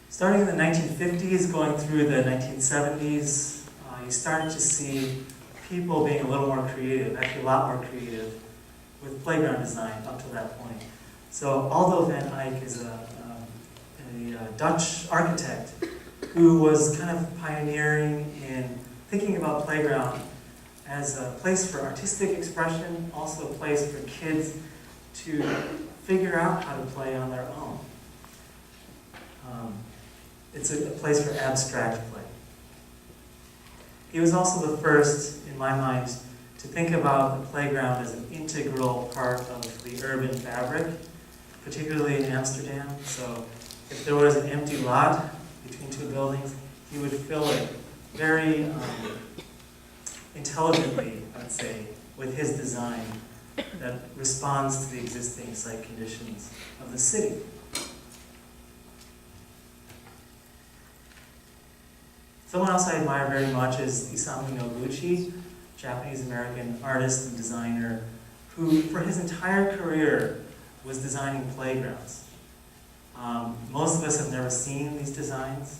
Starting in the 1950s, going through the 1970s, you started to see people being a little more creative, actually a lot more creative, with playground design up to that point. So Aldo van Eyck is a Dutch architect who was kind of pioneering in thinking about playground as a place for artistic expression, also a place for kids to figure out how to play on their own. It's a place for abstract play. He was also the first, in my mind, to think about the playground as an integral part of the urban fabric, particularly in Amsterdam. So if there was an empty lot between two buildings, he would fill it very intelligently, I would say, with his design that responds to the existing site conditions of the city. Someone else I admire very much is Isamu Noguchi, Japanese-American artist and designer, who for his entire career was designing playgrounds. Most of us have never seen these designs,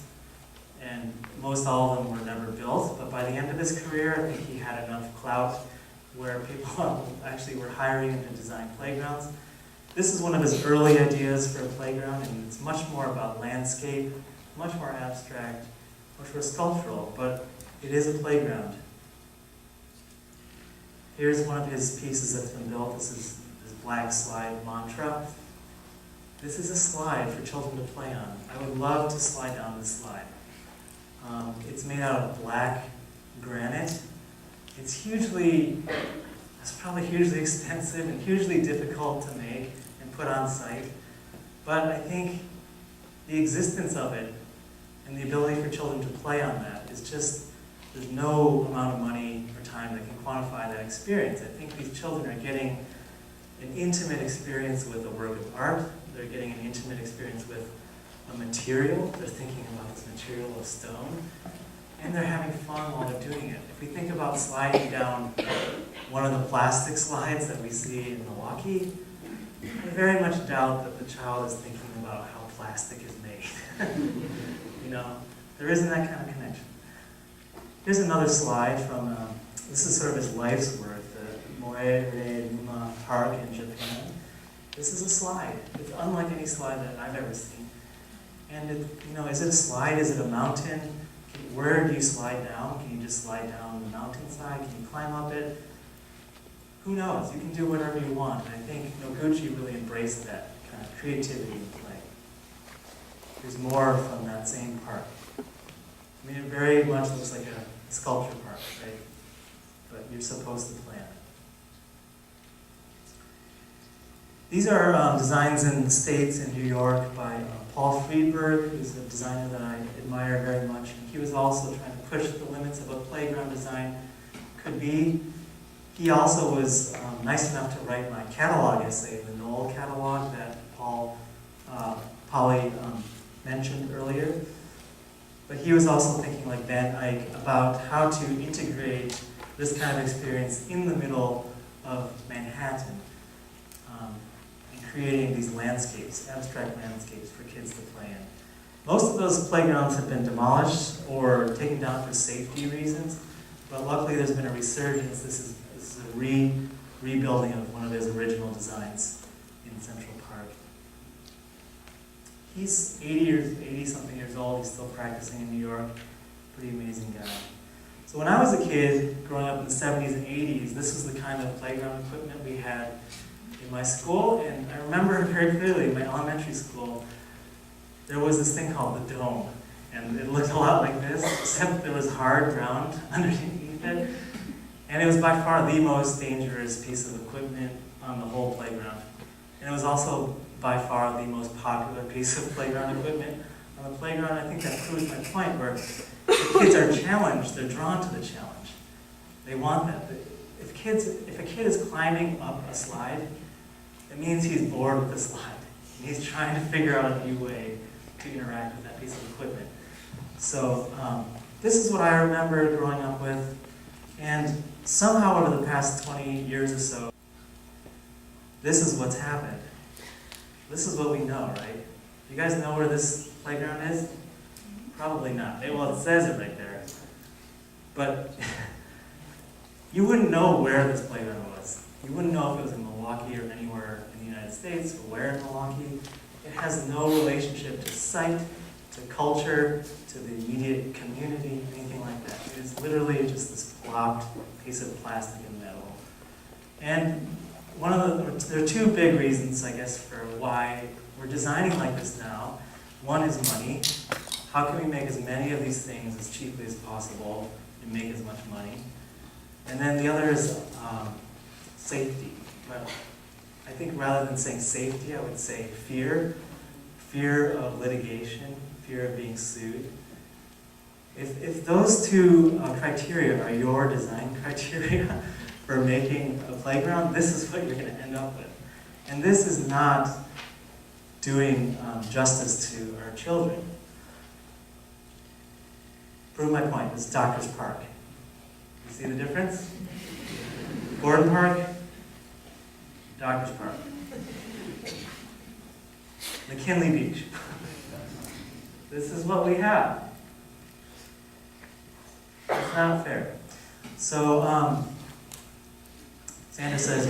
and most all of them were never built, but by the end of his career, I think he had enough clout where people actually were hiring him to design playgrounds. This is one of his early ideas for a playground, and it's much more about landscape, much more abstract, much more sculptural, but it is a playground. Here's one of his pieces that's been built. This is his black slide mantra. This is a slide for children to play on. I would love to slide down this slide. It's made out of black granite. It's probably hugely expensive and hugely difficult to make and put on site. But I think the existence of it and the ability for children to play on that is just, there's no amount of money or time that can quantify that experience. I think these children are getting an intimate experience with a work of art. They're getting an intimate experience with a material. They're thinking about this material of stone. And they're having fun while they're doing it. If we think about sliding down one of the plastic slides that we see in Milwaukee, I very much doubt that the child is thinking about how plastic is made. You know, there isn't that kind of connection. Here's another slide from, this is sort of his life's work, the Moe-re-numa Park in Japan. This is a slide. It's unlike any slide that I've ever seen. And it, you know, is it a slide? Is it a mountain? Where do you slide down? Can you just slide down the mountainside? Can you climb up it? Who knows? You can do whatever you want. And I think Noguchi really embraced that kind of creativity in play. There's more from that same park. I mean, it very much looks like a sculpture park, right? But you're supposed to plan it. These are designs in the States, in New York, by Paul Friedberg, who's a designer that I admire very much. And he was also trying to push the limits of what playground design could be. He also was nice enough to write my catalog essay, the Knoll catalog that Polly mentioned earlier. But he was also thinking, like Van Eyck, about how to integrate this kind of experience in the middle of Manhattan, and creating these landscapes, abstract landscapes for kids to play in. Most of those playgrounds have been demolished or taken down for safety reasons, but luckily there's been a resurgence. This is a rebuilding of one of his original designs in Central Park. He's 80-something years old. He's still practicing in New York. Pretty amazing guy. So when I was a kid, growing up in the 70s and 80s, this was the kind of playground equipment we had in my school. And I remember very clearly in my elementary school, there was this thing called the dome. And it looked a lot like this, except there was hard ground underneath it. And it was by far the most dangerous piece of equipment on the whole playground. And it was also by far the most popular piece of playground equipment on the playground. I think that proves my point, where if kids are challenged, they're drawn to the challenge. They want that. If a kid is climbing up a slide, it means he's bored with the slide. And he's trying to figure out a new way to interact with that piece of equipment. So this is what I remember growing up with. And somehow over the past 20 years or so, this is what's happened. This is what we know, right? You guys know where this playground is? Probably not. Well, it says it right there. But you wouldn't know where this playground was. You wouldn't know if it was in Milwaukee or anywhere in the United States, or where in Milwaukee. It has no relationship to site, to culture, to the immediate community, anything like that. It is literally just this plopped piece of plastic and metal. And there are two big reasons, I guess, for why we're designing like this now. One is money. How can we make as many of these things as cheaply as possible and make as much money? And then the other is safety. But I think rather than saying safety, I would say fear. Fear of litigation, fear of being sued. If those two criteria are your design criteria for making a playground, this is what you're going to end up with. And this is not doing justice to our children. Prove my point. This is Doctor's Park. You see the difference? Gordon Park, Doctor's Park. McKinley Beach. This is what we have. It's not fair. So, Sandra says,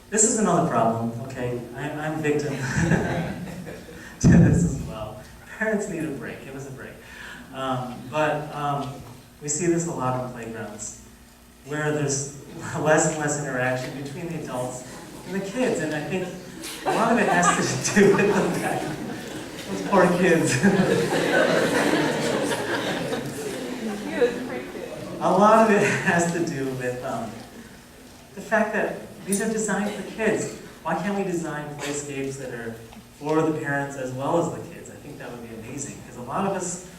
this is another problem, okay? I'm victim to this as well. Parents need a break. Give us a break. But we see this a lot on playgrounds, where there's less and less interaction between the adults and the kids. And I think a lot of it has to do with the fact those poor kids. A lot of it has to do with the fact that these are designed for kids. Why can't we design playscapes that are for the parents as well as the kids? I think that would be amazing, because a lot of us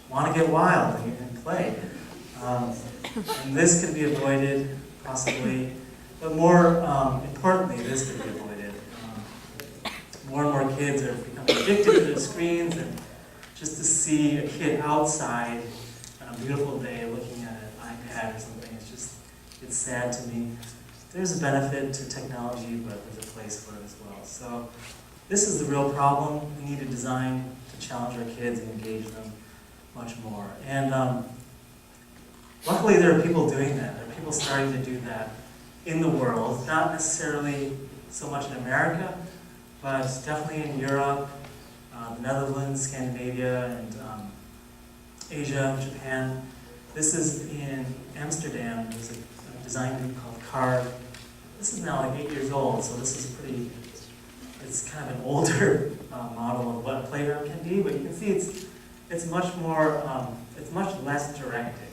want to get wild and play. And this could be avoided, possibly. But more importantly, this could be avoided. more and more kids are becoming addicted to their screens, and just to see a kid outside on a beautiful day looking at an iPad or something, it's sad to me. There's a benefit to technology, but there's a place for it as well. So this is the real problem. We need a design to challenge our kids and engage them much more. And luckily there are people doing that. There are people starting to do that in the world, not necessarily so much in America, but definitely in Europe, the Netherlands, Scandinavia, and Asia, Japan. This is in Amsterdam. There's a design group called Carve. This is now like 8 years old, so this is pretty, it's kind of an older model of what a playground can be, but you can see it's much more, it's much less directed.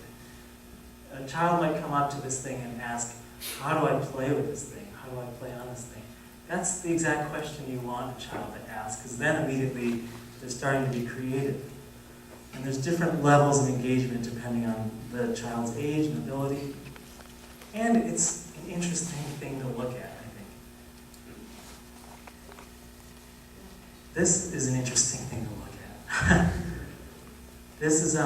A child might come up to this thing and ask, how do I play with this thing? How do I play on this thing? That's the exact question you want a child to ask, because then immediately they're starting to be creative. And there's different levels of engagement depending on the child's age and ability. And it's an interesting thing to look at, I think. This is an interesting thing to look at. This is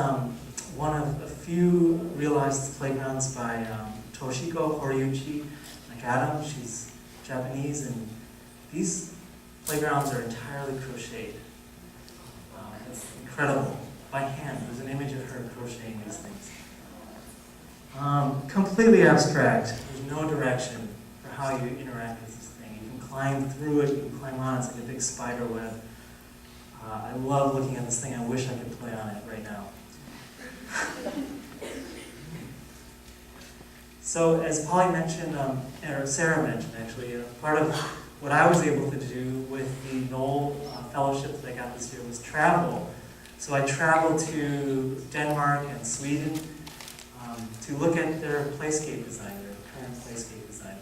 one of a few realized playgrounds by Toshiko Horiyuchi Nakata. She's Japanese, and these playgrounds are entirely crocheted. It's incredible. By hand. There's an image of her crocheting these things. Completely abstract. There's no direction for how you interact with this thing. You can climb through it, you can climb on it. It's like a big spider web. I love looking at this thing. I wish I could play on it right now. So as Polly mentioned, or Sarah mentioned actually, part of what I was able to do with the Knoll Fellowship that I got this year was travel. So I traveled to Denmark and Sweden to look at their playscape design, their current playscape design.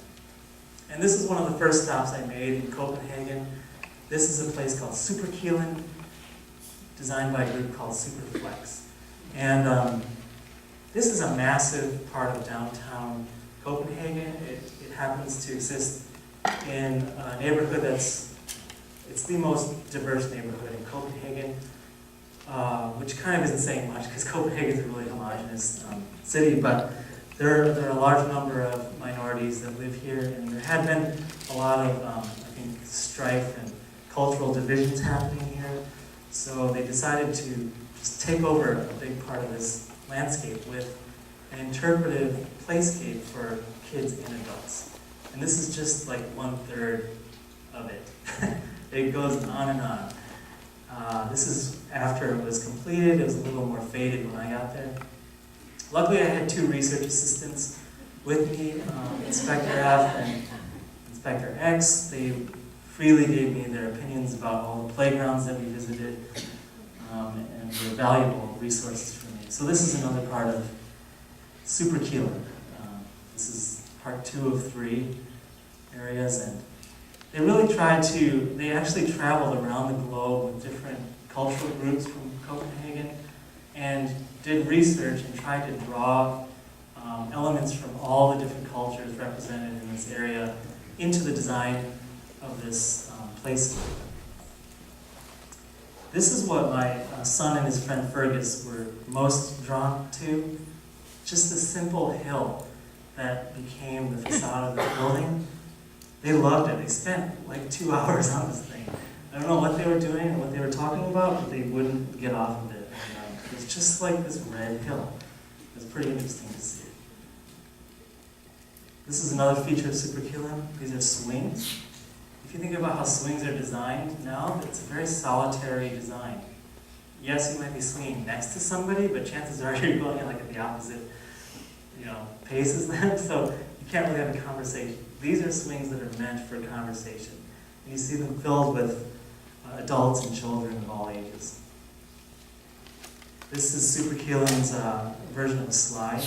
And this is one of the first stops I made in Copenhagen. This is a place called Superkilen, designed by a group called Superflex. And this is a massive part of downtown Copenhagen. It happens to exist in a neighborhood it's the most diverse neighborhood in Copenhagen. Which kind of isn't saying much because Copenhagen is a really homogenous city, but there are a large number of minorities that live here, and there had been a lot of, I think, strife and cultural divisions happening here. So they decided to just take over a big part of this landscape with an interpretive playscape for kids and adults. And this is just like 1/3 of it. It goes on and on. This is after it was completed. It was a little more faded when I got there. Luckily, I had 2 research assistants with me, Inspector F and Inspector X. They freely gave me their opinions about all the playgrounds that we visited, and were valuable resources for me. So this is another part of Superkilen. This is part 2 of 3 areas, and they really they actually traveled around the globe with different cultural groups from Copenhagen and did research and tried to draw elements from all the different cultures represented in this area into the design of this place. This is what my son and his friend Fergus were most drawn to. Just the simple hill that became the facade of the building. They loved it. They spent like 2 hours on this thing. I don't know what they were doing or what they were talking about, but they wouldn't get off of it. And, it was just like this red hill. It was pretty interesting to see. This is another feature of Superkilen. These are swings. If you think about how swings are designed now, it's a very solitary design. Yes, you might be swinging next to somebody, but chances are you're going like at the opposite, pace as them, so you can't really have a conversation. These are swings that are meant for conversation. And you see them filled with adults and children of all ages. This is Superkilen's version of a slide,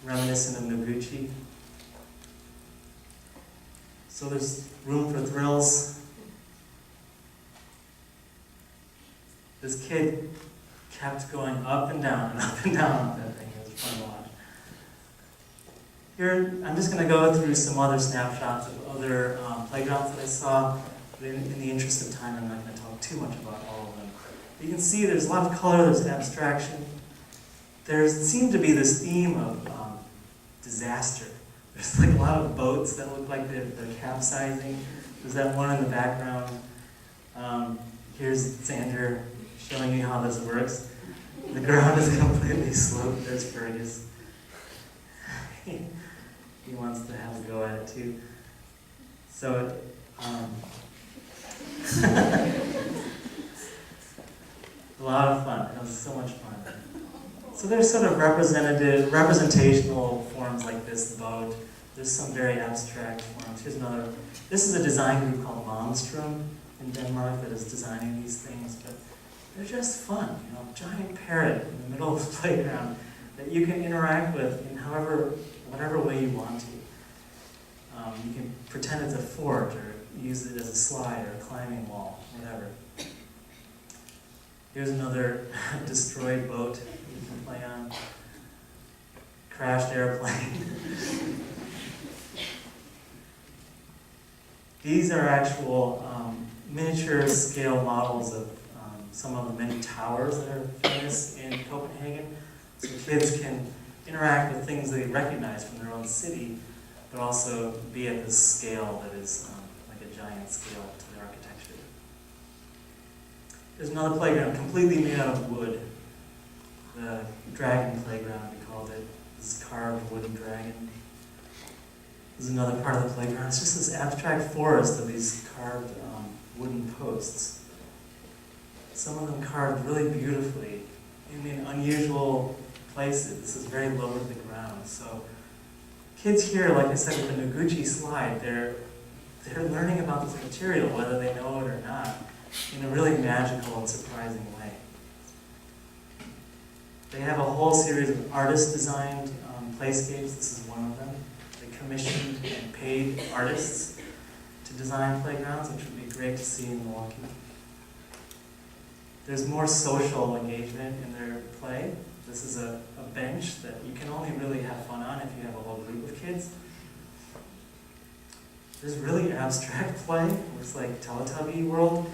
reminiscent of Noguchi. So there's room for thrills. This kid kept going up and down and up and down with that thing. It was fun to watch. Here, I'm just going to go through some other snapshots of other playgrounds that I saw. But in the interest of time, I'm not going to talk too much about all of them. But you can see there's a lot of color, there's abstraction. There seemed to be this theme of disaster. There's like a lot of boats that look like they're capsizing. There's that one in the background. Here's Xander showing you how this works. The ground is completely sloped. There's Fergus. He wants to have a go at it too. So, a lot of fun. It was so much fun. So there's sort of representational forms like this boat. There's some very abstract forms. Here's another. This is a design group called Monstrum in Denmark that is designing these things, but they're just fun. You know, giant parrot in the middle of the playground that you can interact with in whatever way you want to. You can pretend it's a fort or use it as a slide or a climbing wall, whatever. Here's another destroyed boat you can play on. Crashed airplane. These are actual miniature scale models of some of the many towers that are famous in Copenhagen. So kids can interact with things they recognize from their own city, but also be at this scale that is like a giant scale to the architecture. There's another playground completely made out of wood. The dragon playground, we called it. This carved wooden dragon. This is another part of the playground. It's just this abstract forest of these carved wooden posts. Some of them carved really beautifully in unusual places. This is very low to the ground. So kids here, like I said, with the Noguchi slide, they're learning about this material, whether they know it or not, in a really magical and surprising way. They have a whole series of artist-designed playscapes. This is one of them. They commissioned and paid artists to design playgrounds, which would be great to see in Milwaukee. There's more social engagement in their play. This is a bench that you can only really have fun on if you have a whole group of kids. There's really abstract play. It looks like Teletubby world.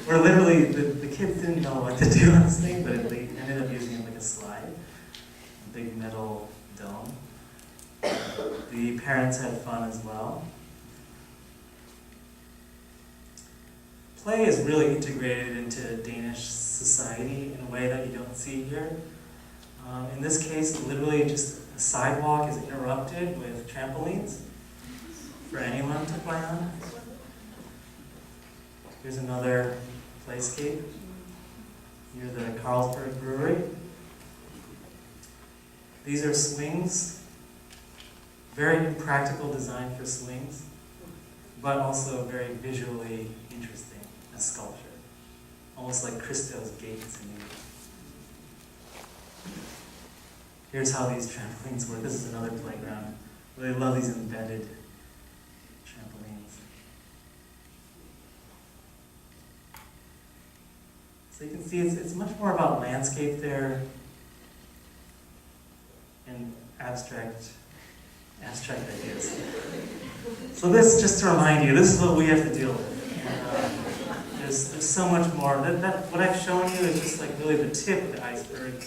Where literally the kids didn't know what to do on this thing, but they ended up using it like a slide. A big metal dome. The parents had fun as well. Play is really integrated into Danish society in a way that you don't see here. In this case, literally just a sidewalk is interrupted with trampolines for anyone to play on. Here's another playscape near the Carlsberg Brewery. These are swings. Very impractical design for swings, but also very visually interesting. Sculpture, almost like Christo's gates in New York. Here's how these trampolines work. This is another playground. Really love these embedded trampolines. So you can see it's much more about landscape there and abstract ideas. So this, just to remind you, this is what we have to deal with. There's so much more. What I've shown you is just like really the tip of the iceberg.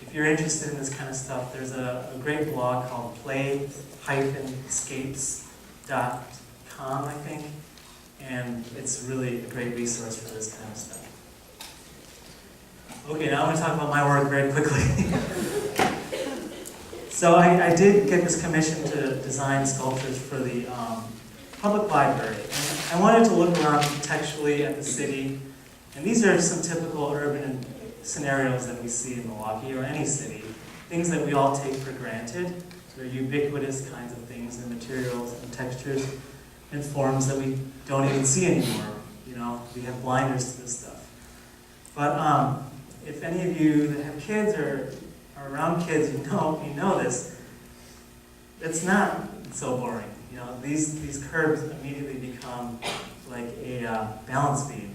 If you're interested in this kind of stuff, there's a great blog called play-escapes.com, I think, and it's really a great resource for this kind of stuff. Okay, now I'm going to talk about my work very quickly. So I did get this commission to design sculptures for the public library. And I wanted to look around contextually at the city, and these are some typical urban scenarios that we see in Milwaukee or any city, things that we all take for granted. They're ubiquitous kinds of things and materials and textures and forms that we don't even see anymore. You know, we have blinders to this stuff. But if any of you that have kids or are around kids, you know this. It's not so boring. You know, these curves immediately become like a balance beam,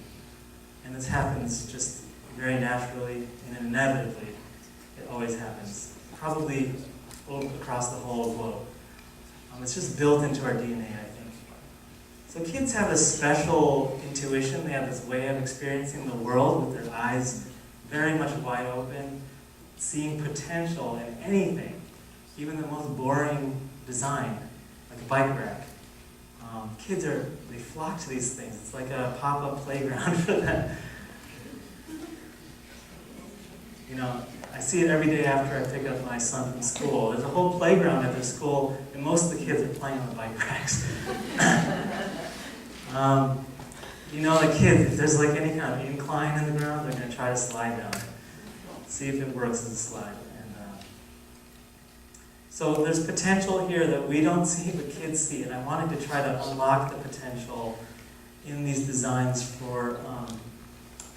and this happens just very naturally and inevitably. It always happens, probably across the whole globe. It's just built into our DNA, I think. So kids have a special intuition. They have this way of experiencing the world with their eyes very much wide open, seeing potential in anything, even the most boring design, like a bike rack. Kids they flock to these things. It's like a pop-up playground for them. You know, I see it every day after I pick up my son from school. There's a whole playground at their school, and most of the kids are playing on the bike racks. You know, the kids, if there's like any kind of incline in the ground, they're going to try to slide down it. See if it works as a slide. So there's potential here that we don't see, but kids see, and I wanted to try to unlock the potential in these designs for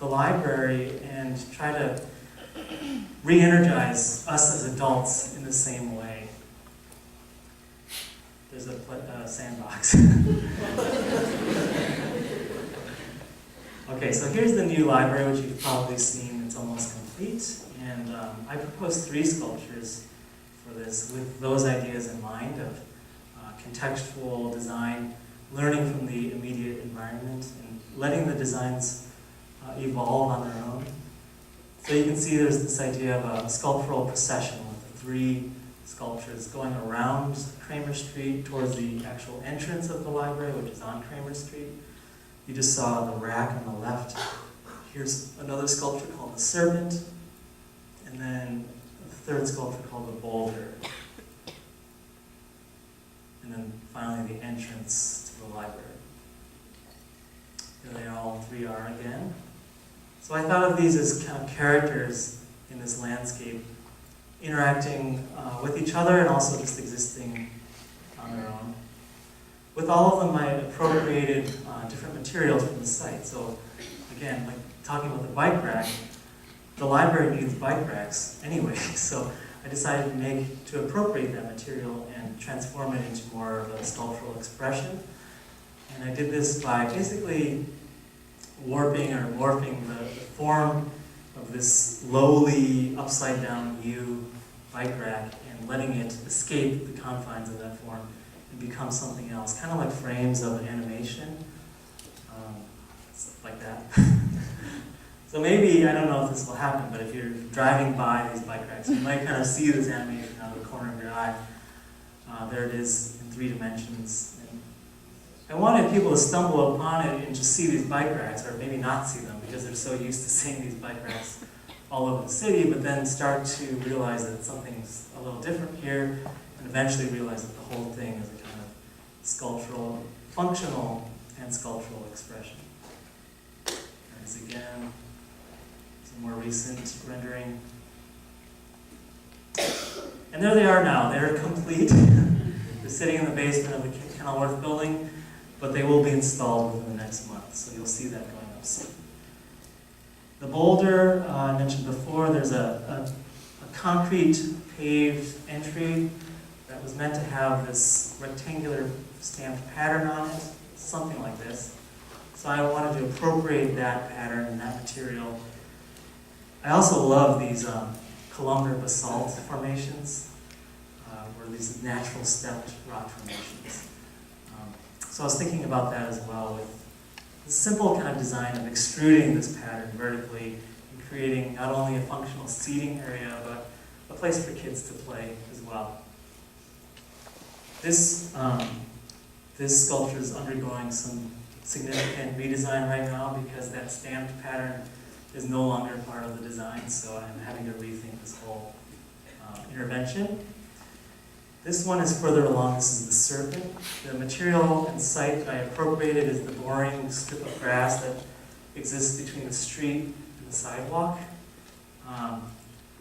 the library and try to re-energize us as adults in the same way. There's a sandbox. Okay, so here's the new library, which you've probably seen. It's almost complete, and I proposed 3 sculptures for this with those ideas in mind of contextual design, learning from the immediate environment, and letting the designs evolve on their own. So you can see there's this idea of a sculptural procession with 3 sculptures going around Kramer Street towards the actual entrance of the library, which is on Kramer Street. You just saw the rack on the left. Here's another sculpture called the Serpent, and then the 3rd sculpture called the Boulder. And then finally the entrance to the library. Here they all 3 are again. So I thought of these as kind of characters in this landscape, interacting with each other and also just existing on their own. With all of them, I appropriated different materials from the site. So again, like talking about the bike rack, the library needs bike racks anyway, so I decided to appropriate that material and transform it into more of a sculptural expression. And I did this by basically warping or morphing the form of this lowly upside-down U bike rack and letting it escape the confines of that form and become something else, kind of like frames of animation, like that. So maybe, I don't know if this will happen, but if you're driving by these bike racks, you might kind of see this animation out of the corner of your eye. There it is in 3 dimensions. And I wanted people to stumble upon it and just see these bike racks, or maybe not see them because they're so used to seeing these bike racks all over the city, but then start to realize that something's a little different here, and eventually realize that the whole thing is a kind of sculptural, functional, and sculptural expression. There's again some more recent rendering. And there they are now. They're complete. They're sitting in the basement of the Kenilworth building, but they will be installed within the next month, so you'll see that going up soon. The boulder, I mentioned before, there's a concrete paved entry that was meant to have this rectangular stamped pattern on it, something like this. So I wanted to appropriate that pattern and that material. I also love these columnar basalt formations, or these natural stepped rock formations. So I was thinking about that as well, with the simple kind of design of extruding this pattern vertically and creating not only a functional seating area, but a place for kids to play as well. This sculpture is undergoing some significant redesign right now because that stamped pattern is no longer part of the design, so I'm having to rethink this whole intervention. This one is further along. This is the serpent. The material and site that I appropriated is the boring strip of grass that exists between the street and the sidewalk. I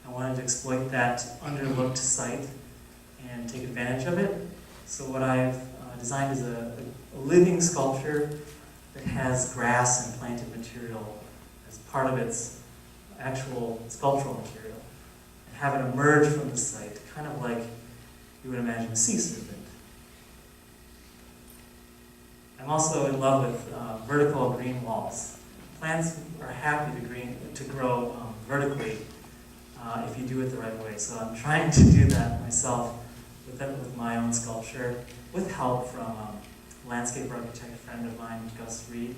wanted to exploit that underlooked site and take advantage of it. So what I've designed is a living sculpture that has grass and planted material as part of its actual sculptural material, and have it emerge from the site, kind of like you would imagine a sea serpent. I'm also in love with vertical green walls. Plants are happy to grow vertically if you do it the right way. So I'm trying to do that myself with my own sculpture, with help from landscape architect friend of mine, Gus Reed.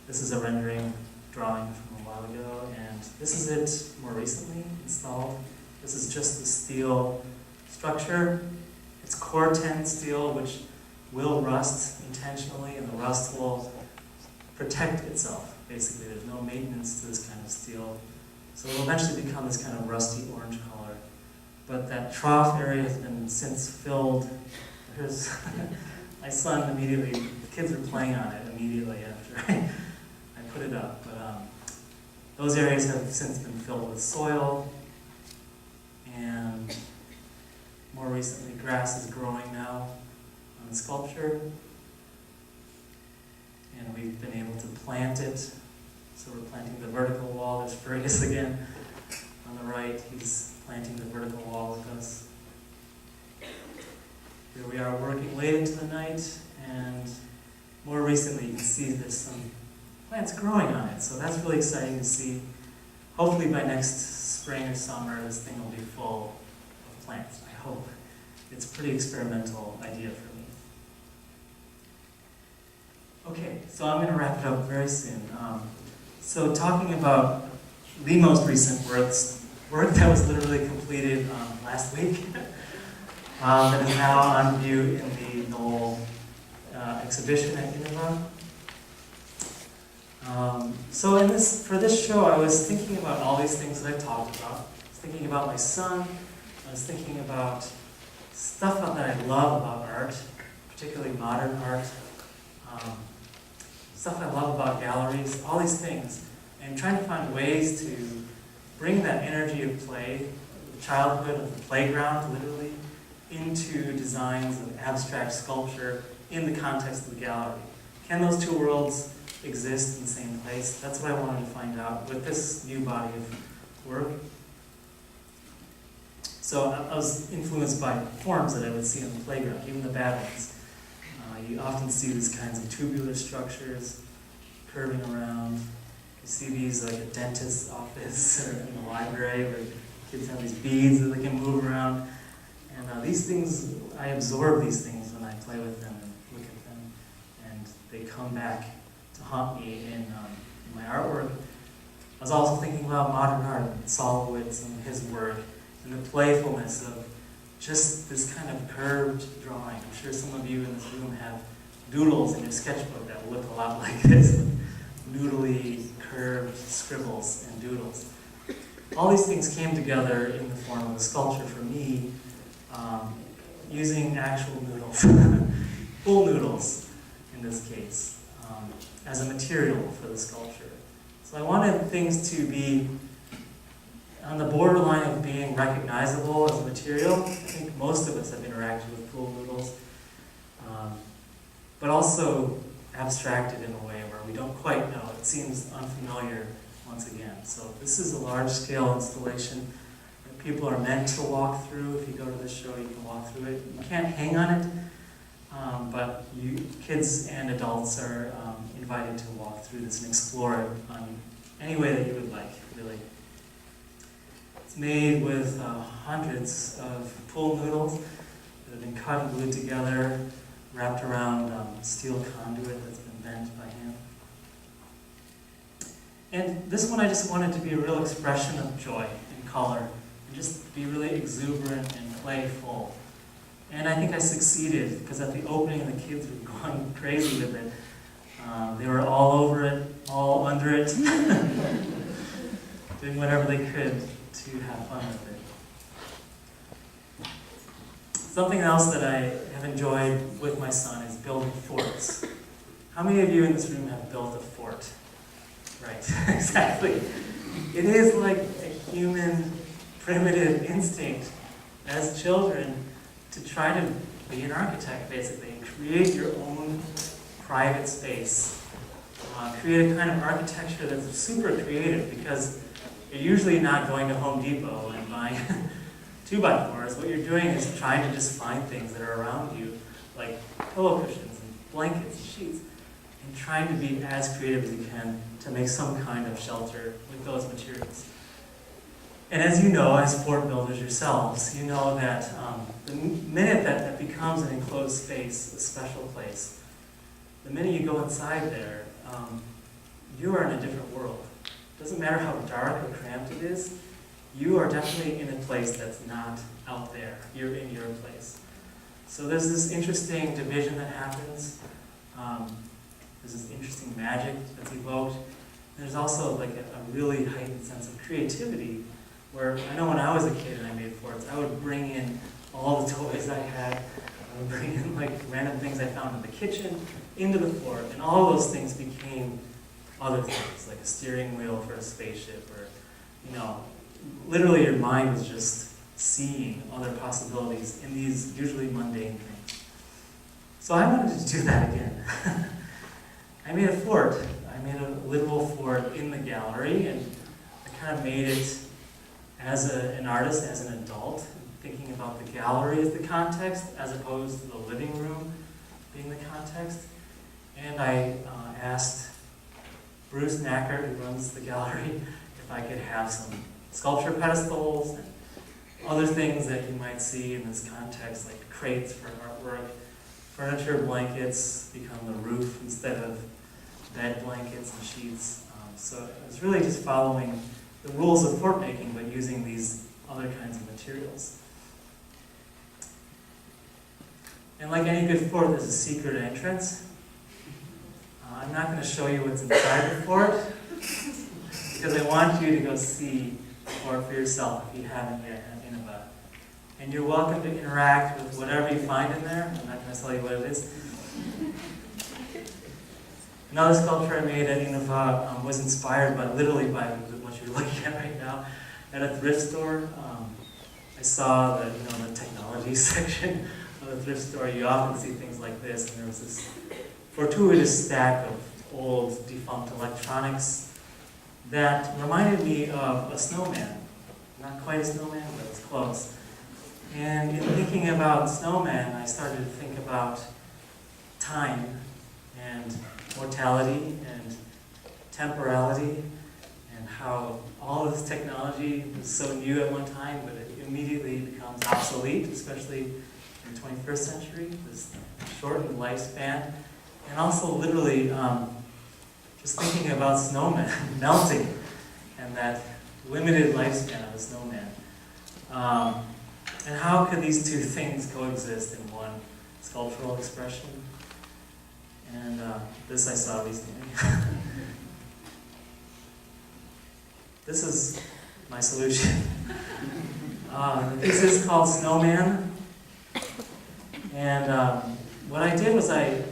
This is a rendering drawing from a while ago, and this is it more recently installed. This is just the steel structure. It's core 10 steel, which will rust intentionally, and the rust will protect itself. Basically, there's no maintenance to this kind of steel. So it'll eventually become this kind of rusty orange color. But that trough area has been since filled. Here's my son immediately, the kids were playing on it immediately after I put it up. But those areas have since been filled with soil, and more recently grass is growing now on the sculpture. And we've been able to plant it. So we're planting the vertical wall. There's Fergus again on the right. He's planting the vertical wall with us. Here we are working late into the night, and more recently you can see there's some plants growing on it. So that's really exciting to see. Hopefully by next spring or summer this thing will be full of plants, I hope. It's a pretty experimental idea for me. Okay, so I'm going to wrap it up very soon. So talking about the most recent work that was literally completed last week, that is now on view in the Knoll exhibition at Innova. So for this show, I was thinking about all these things that I talked about. I was thinking about my son. I was thinking about stuff that I love about art, particularly modern art. Stuff I love about galleries, all these things, and trying to find ways to bring that energy of play, the childhood of the playground, literally, into designs of abstract sculpture in the context of the gallery. Can those two worlds exist in the same place? That's what I wanted to find out with this new body of work. So I was influenced by forms that I would see on the playground, even the bad ones. You often see these kinds of tubular structures curving around. You see these like a dentist's office or in the library where kids have these beads that they can move around. And these things, I absorb these things when I play with them and look at them. And they come back to haunt me in my artwork. I was also thinking about modern art, Solowitz and his work, and the playfulness of just this kind of curved drawing. I'm sure some of you in this room have doodles in your sketchbook that look a lot like this, noodly, curved scribbles and doodles. All these things came together in the form of a sculpture for me, using actual noodles, full noodles in this case, as a material for the sculpture. So I wanted things to be on the borderline of being recognizable as a material. I think most of us have interacted with pool noodles, but also abstracted in a way where we don't quite know. It seems unfamiliar once again. So this is a large-scale installation that people are meant to walk through. If you go to this show, you can walk through it. You can't hang on it, but kids and adults are invited to walk through this and explore it any way that you would like, really. It's made with hundreds of pool noodles that have been cut and glued together, wrapped around steel conduit that's been bent by hand. And this one I just wanted to be a real expression of joy and color, and just be really exuberant and playful. And I think I succeeded, because at the opening the kids were going crazy with it. They were all over it, all under it, doing whatever they could to have fun with it. Something else that I have enjoyed with my son is building forts. How many of you in this room have built a fort? Right, exactly. It is like a human primitive instinct as children to try to be an architect, basically, and create your own private space. Create a kind of architecture that's super creative, because you're usually not going to Home Depot and buying 2x4s. What you're doing is trying to just find things that are around you, like pillow cushions and blankets and sheets, and trying to be as creative as you can to make some kind of shelter with those materials. And as you know, as fort builders yourselves, you know that the minute that it becomes an enclosed space, a special place, the minute you go inside there, you are in a different world. It doesn't matter how dark or cramped it is, you are definitely in a place that's not out there. You're in your place. So there's this interesting division that happens. There's this interesting magic that's evoked. There's also like a really heightened sense of creativity where I know when I was a kid and I made forts, I would bring in all the toys I had. I would bring in like random things I found in the kitchen into the fort, and all those things became other things, like a steering wheel for a spaceship, or, you know, literally your mind was just seeing other possibilities in these usually mundane things. So I wanted to do that again. I made a fort. I made a literal fort in the gallery, and I kind of made it as an artist, as an adult, thinking about the gallery as the context, as opposed to the living room being the context. And I asked Bruce Knacker, who runs the gallery, if I could have some sculpture pedestals and other things that you might see in this context, like crates for artwork. Furniture blankets become the roof instead of bed blankets and sheets. So it was really just following the rules of fort making, but using these other kinds of materials. And like any good fort, there's a secret entrance. I'm not going to show you what's inside the fort, because I want you to go see the fort for yourself if you haven't yet at Nineveh. And you're welcome to interact with whatever you find in there. I'm not going to tell you what it is. Another sculpture I made at Nineveh was inspired literally by what you're looking at right now. At a thrift store, I saw the technology section of the thrift store. You often see things like this, and there was this fortuitous stack of old, defunct electronics that reminded me of a snowman. Not quite a snowman, but it's close. And in thinking about snowman, I started to think about time and mortality and temporality, and how all of this technology was so new at one time, but it immediately becomes obsolete, especially in the 21st century, this shortened lifespan. And also literally just thinking about snowmen melting and that limited lifespan of a snowman. And how could these two things coexist in one sculptural expression? And this I saw recently. This is my solution. The piece is called Snowman. And what I did was I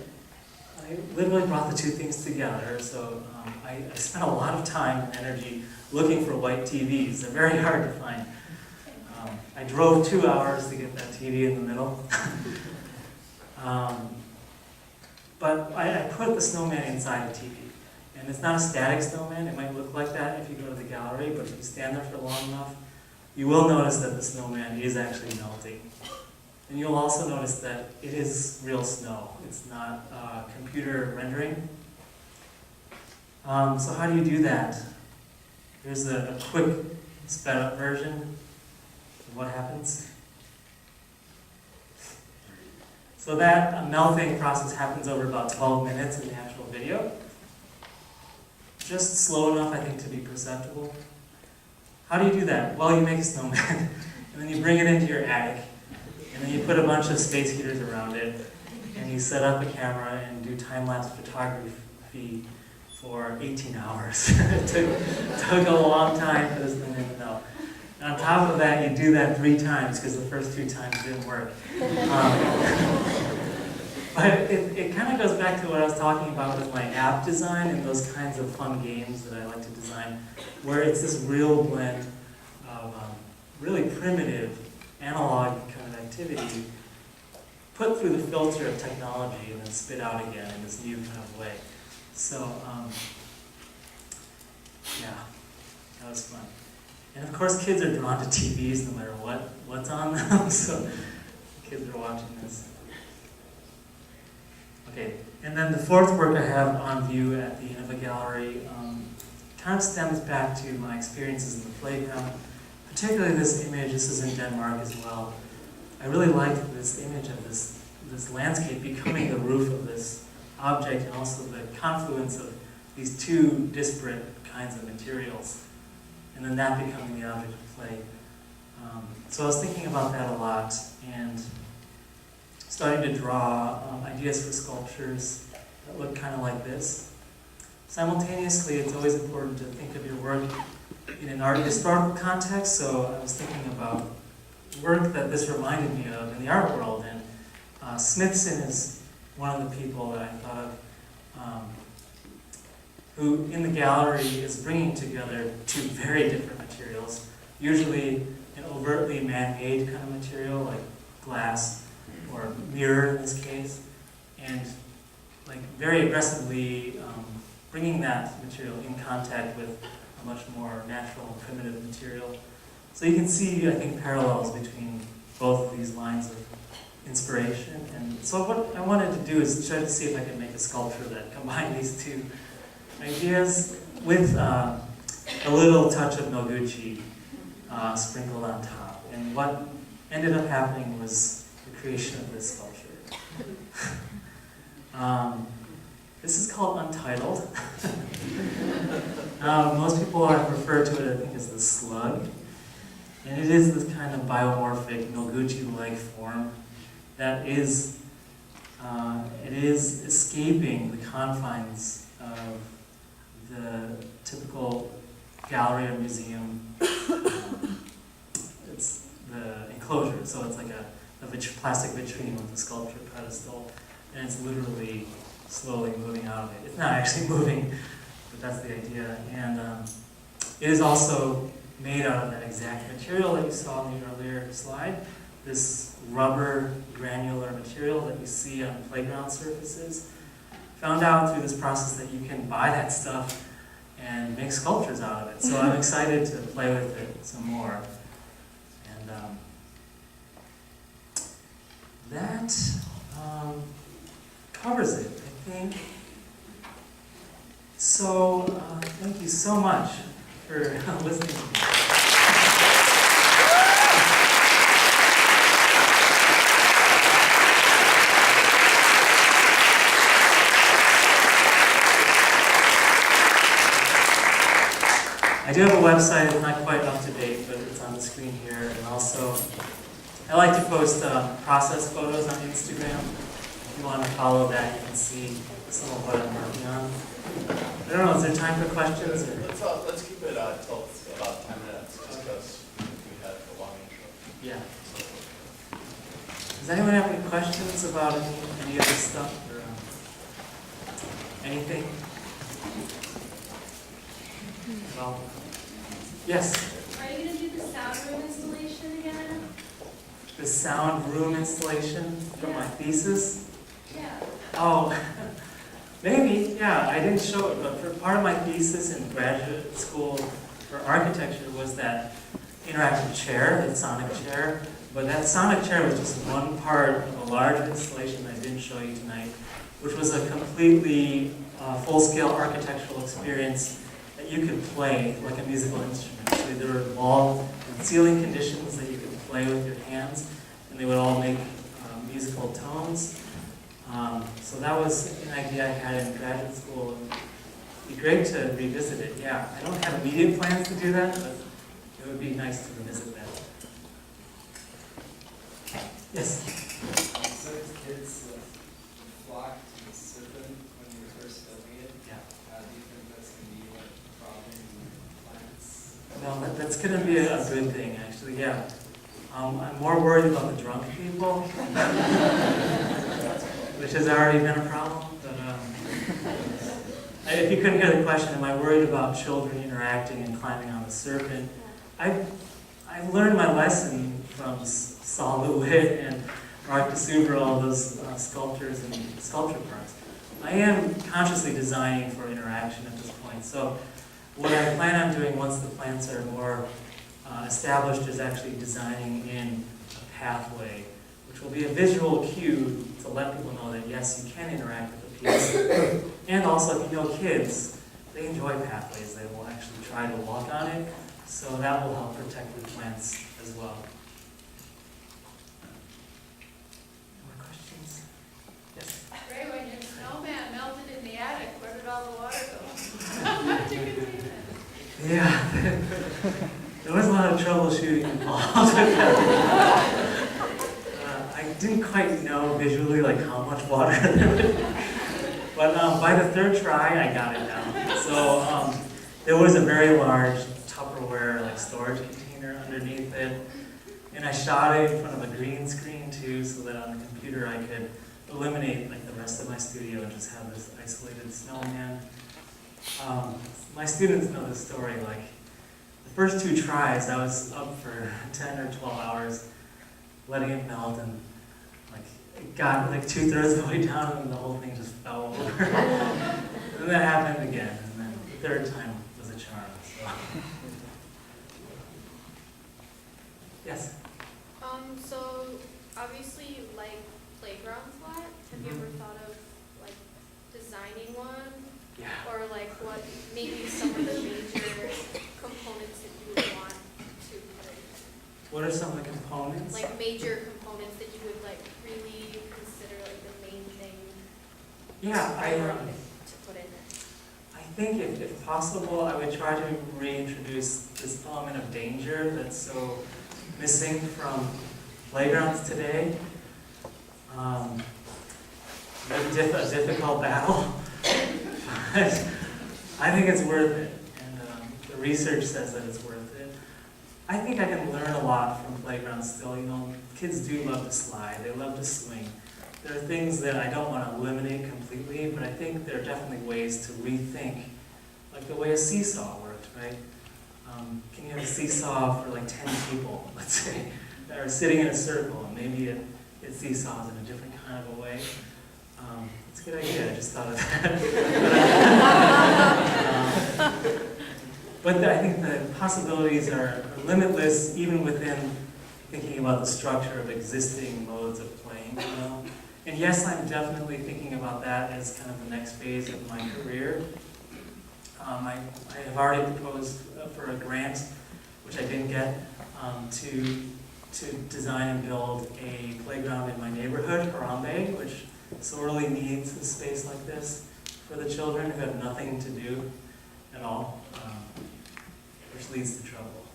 literally brought the two things together. So I spent a lot of time and energy looking for white TVs. They're very hard to find. I drove 2 hours to get that TV in the middle. But I put the snowman inside the TV. And it's not a static snowman. It might look like that if you go to the gallery, but if you stand there for long enough, you will notice that the snowman is actually melting. And you'll also notice that it is real snow. It's not computer rendering. So how do you do that? Here's a quick sped up version of what happens. So that melting process happens over about 12 minutes in the actual video. Just slow enough, I think, to be perceptible. How do you do that? Well, you make a snowman, and then you bring it into your attic, and then you put a bunch of space heaters around it, and you set up a camera and do time-lapse photography for 18 hours. It took a long time for this thing to melt. And on top of that, you do that 3 times, because the first 2 times didn't work. But it kind of goes back to what I was talking about with my app design and those kinds of fun games that I like to design, where it's this real blend of really primitive analog kind of activity put through the filter of technology and then spit out again in this new kind of way. So, yeah, that was fun. And of course, kids are drawn to TVs no matter what's on them, so kids are watching this. Okay, and then the fourth work I have on view at the Nineveh Gallery kind of stems back to my experiences in the playground. particularly this image, this is in Denmark as well. I really liked this image of this landscape becoming the roof of this object, and also the confluence of these two disparate kinds of materials, and then that becoming the object of play. So I was thinking about that a lot, and starting to draw ideas for sculptures that look kind of like this. Simultaneously, it's always important to think of your work in an art historical context, so I was thinking about work that this reminded me of in the art world, and Smithson is one of the people that I thought of, who in the gallery is bringing together two very different materials, usually an overtly man-made kind of material like glass or mirror in this case, and like very aggressively bringing that material in contact with a much more natural and primitive material. So you can see, I think, parallels between both of these lines of inspiration. And so what I wanted to do is try to see if I could make a sculpture that combined these two ideas with a little touch of Noguchi sprinkled on top. And what ended up happening was the creation of this sculpture. This is called Untitled. Most people have referred to it, I think, as the slug. And it is this kind of biomorphic, Noguchi-like form that is, it is escaping the confines of the typical gallery or museum. It's the enclosure, so it's like a plastic vitrine with a sculpture pedestal, and it's literally slowly moving out of it. It's not actually moving, but that's the idea. And it is also made out of that exact material that you saw in the earlier slide, this rubber granular material that you see on playground surfaces. Found out through this process that you can buy that stuff and make sculptures out of it. So I'm excited to play with it some more. And that covers it, I think. So thank you so much for listening to me. I do have a website. It's not quite up to date, but it's on the screen here. And also, I like to post process photos on Instagram. If you want to follow that, you can see some of what I'm working on. I don't know, is there time for questions? Or? Let's keep it till about 10 minutes, just because we had a long intro. Yeah. Does anyone have any questions about any of this stuff? Or anything? Well, yes? Are you going to do the sound room installation again? The sound room installation from my thesis? Yeah. Oh, maybe, yeah. I didn't show it, but for part of my thesis in graduate school for architecture was that interactive chair, the sonic chair. But that sonic chair was just one part of a larger installation I didn't show you tonight, which was a completely full-scale architectural experience that you could play like a musical instrument. So there were wall and ceiling conditions that you could play with your hands, and they would all make musical tones. So that was an idea I had in graduate school. It'd be great to revisit it, yeah. I don't have immediate plans to do that, but it would be nice to revisit that. Yes? So as kids flock to the serpent when you were first building it, Yeah. do you think that's going to be like a problem in plants? No, that's going to be a good thing, actually, yeah. I'm more worried about the drunk people, which has already been a problem. But if you couldn't hear the question, am I worried about children interacting and climbing on the serpent? I've learned my lesson from Saul LeWitt and Mark de Suver, all those sculptors and sculpture parts. I am consciously designing for interaction at this point. So what I plan on doing once the plants are more established is actually designing in a pathway, which will be a visual cue to let people know that yes, you can interact with the piece. And also, if you know kids, they enjoy pathways. They will actually try to walk on it. So that will help protect the plants as well. More questions? Yes? Ray, when your snowman melted in the attic, where did all the water go? How did you contain it? Yeah, there was a lot of troubleshooting involved with that. I didn't quite know visually like how much water there would be. But by the third try, I got it down. So there was a very large Tupperware like storage container underneath it. And I shot it in front of a green screen too, so that on the computer I could eliminate like the rest of my studio and just have this isolated snowman. My students know this story. Like the first 2 tries, I was up for 10 or 12 hours, letting it melt, and like it got like 2/3 of the way down, and the whole thing just fell over. And that happened again, and then the third time was a charm. So. Yes. So obviously you like playgrounds a lot. Have you ever thought of like designing one? Yeah. Or like what maybe some of the major components that you would want to put in? What are some of the components? Like major components that you would like really consider like the main thing Yeah, to put in it. I think if possible, I would try to reintroduce this element of danger that's so missing from playgrounds today. A difficult battle, but I think it's worth it, and the research says that it's worth it. I think I can learn a lot from playgrounds still. You know, kids do love to slide, they love to swing. There are things that I don't want to eliminate completely, but I think there are definitely ways to rethink, like the way a seesaw worked, right? Can you have a seesaw for like 10 people, let's say, that are sitting in a circle, and maybe it seesaws in a different kind of a way? It's a good idea, I just thought of that. But I think the possibilities are limitless, even within thinking about the structure of existing modes of playing, you know? And yes, I'm definitely thinking about that as kind of the next phase of my career. I have already proposed for a grant, which I didn't get, to design and build a playground in my neighborhood, Harambe, which sorely needs a space like this for the children who have nothing to do at all, which leads to trouble.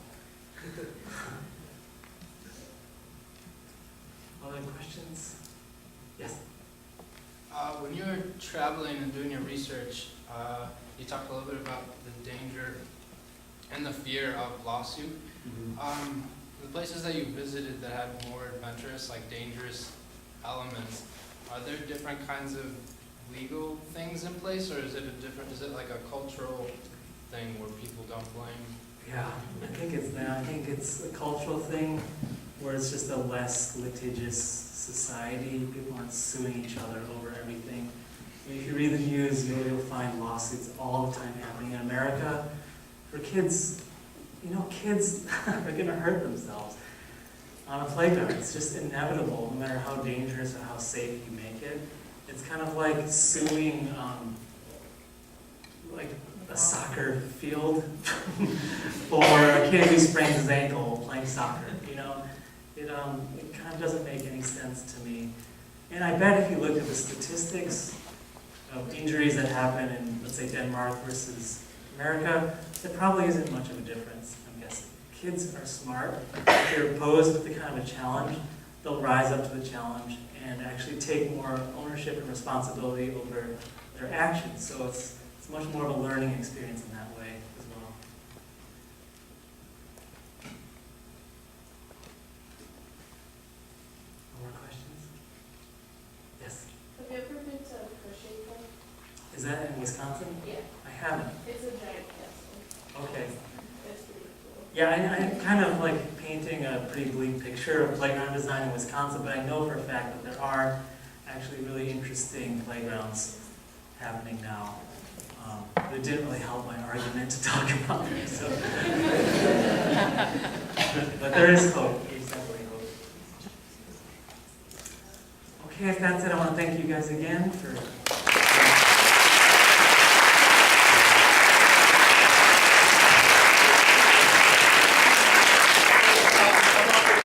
Other questions? Yes? When you were traveling and doing your research, you talked a little bit about the danger and the fear of lawsuit. The places that you visited that had more adventurous, like dangerous elements, are there different kinds of legal things in place, or is it like a cultural thing where people don't blame? Yeah, I think it's that. I think it's a cultural thing where it's just a less litigious society. People aren't suing each other over everything. I mean, if you read the news, you'll find lawsuits all the time happening in America. For kids, you know, kids are going to hurt themselves on a playground. It's just inevitable, no matter how dangerous or how safe you make it. It's kind of like suing, like a soccer field for a kid who sprains his ankle playing soccer. You know, it kind of doesn't make any sense to me. And I bet if you look at the statistics of injuries that happen in, let's say, Denmark versus America, there probably isn't much of a difference, I'm guessing. Kids are smart. If they're posed with the kind of a challenge, they'll rise up to the challenge and actually take more ownership and responsibility over their actions. So it's much more of a learning experience in that way as well. More questions? Yes? Have you ever been to Crochet Club? Is that in Wisconsin? Yeah. I haven't. It's a giant castle. Okay. It's pretty cool. Yeah, I'm kind of like painting a pretty bleak picture of playground design in Wisconsin, but I know for a fact that there are actually really interesting playgrounds happening now. But it didn't really help my argument to talk about it. So. But there is hope. There's definitely hope. Okay, if that's it, I want to thank you guys again for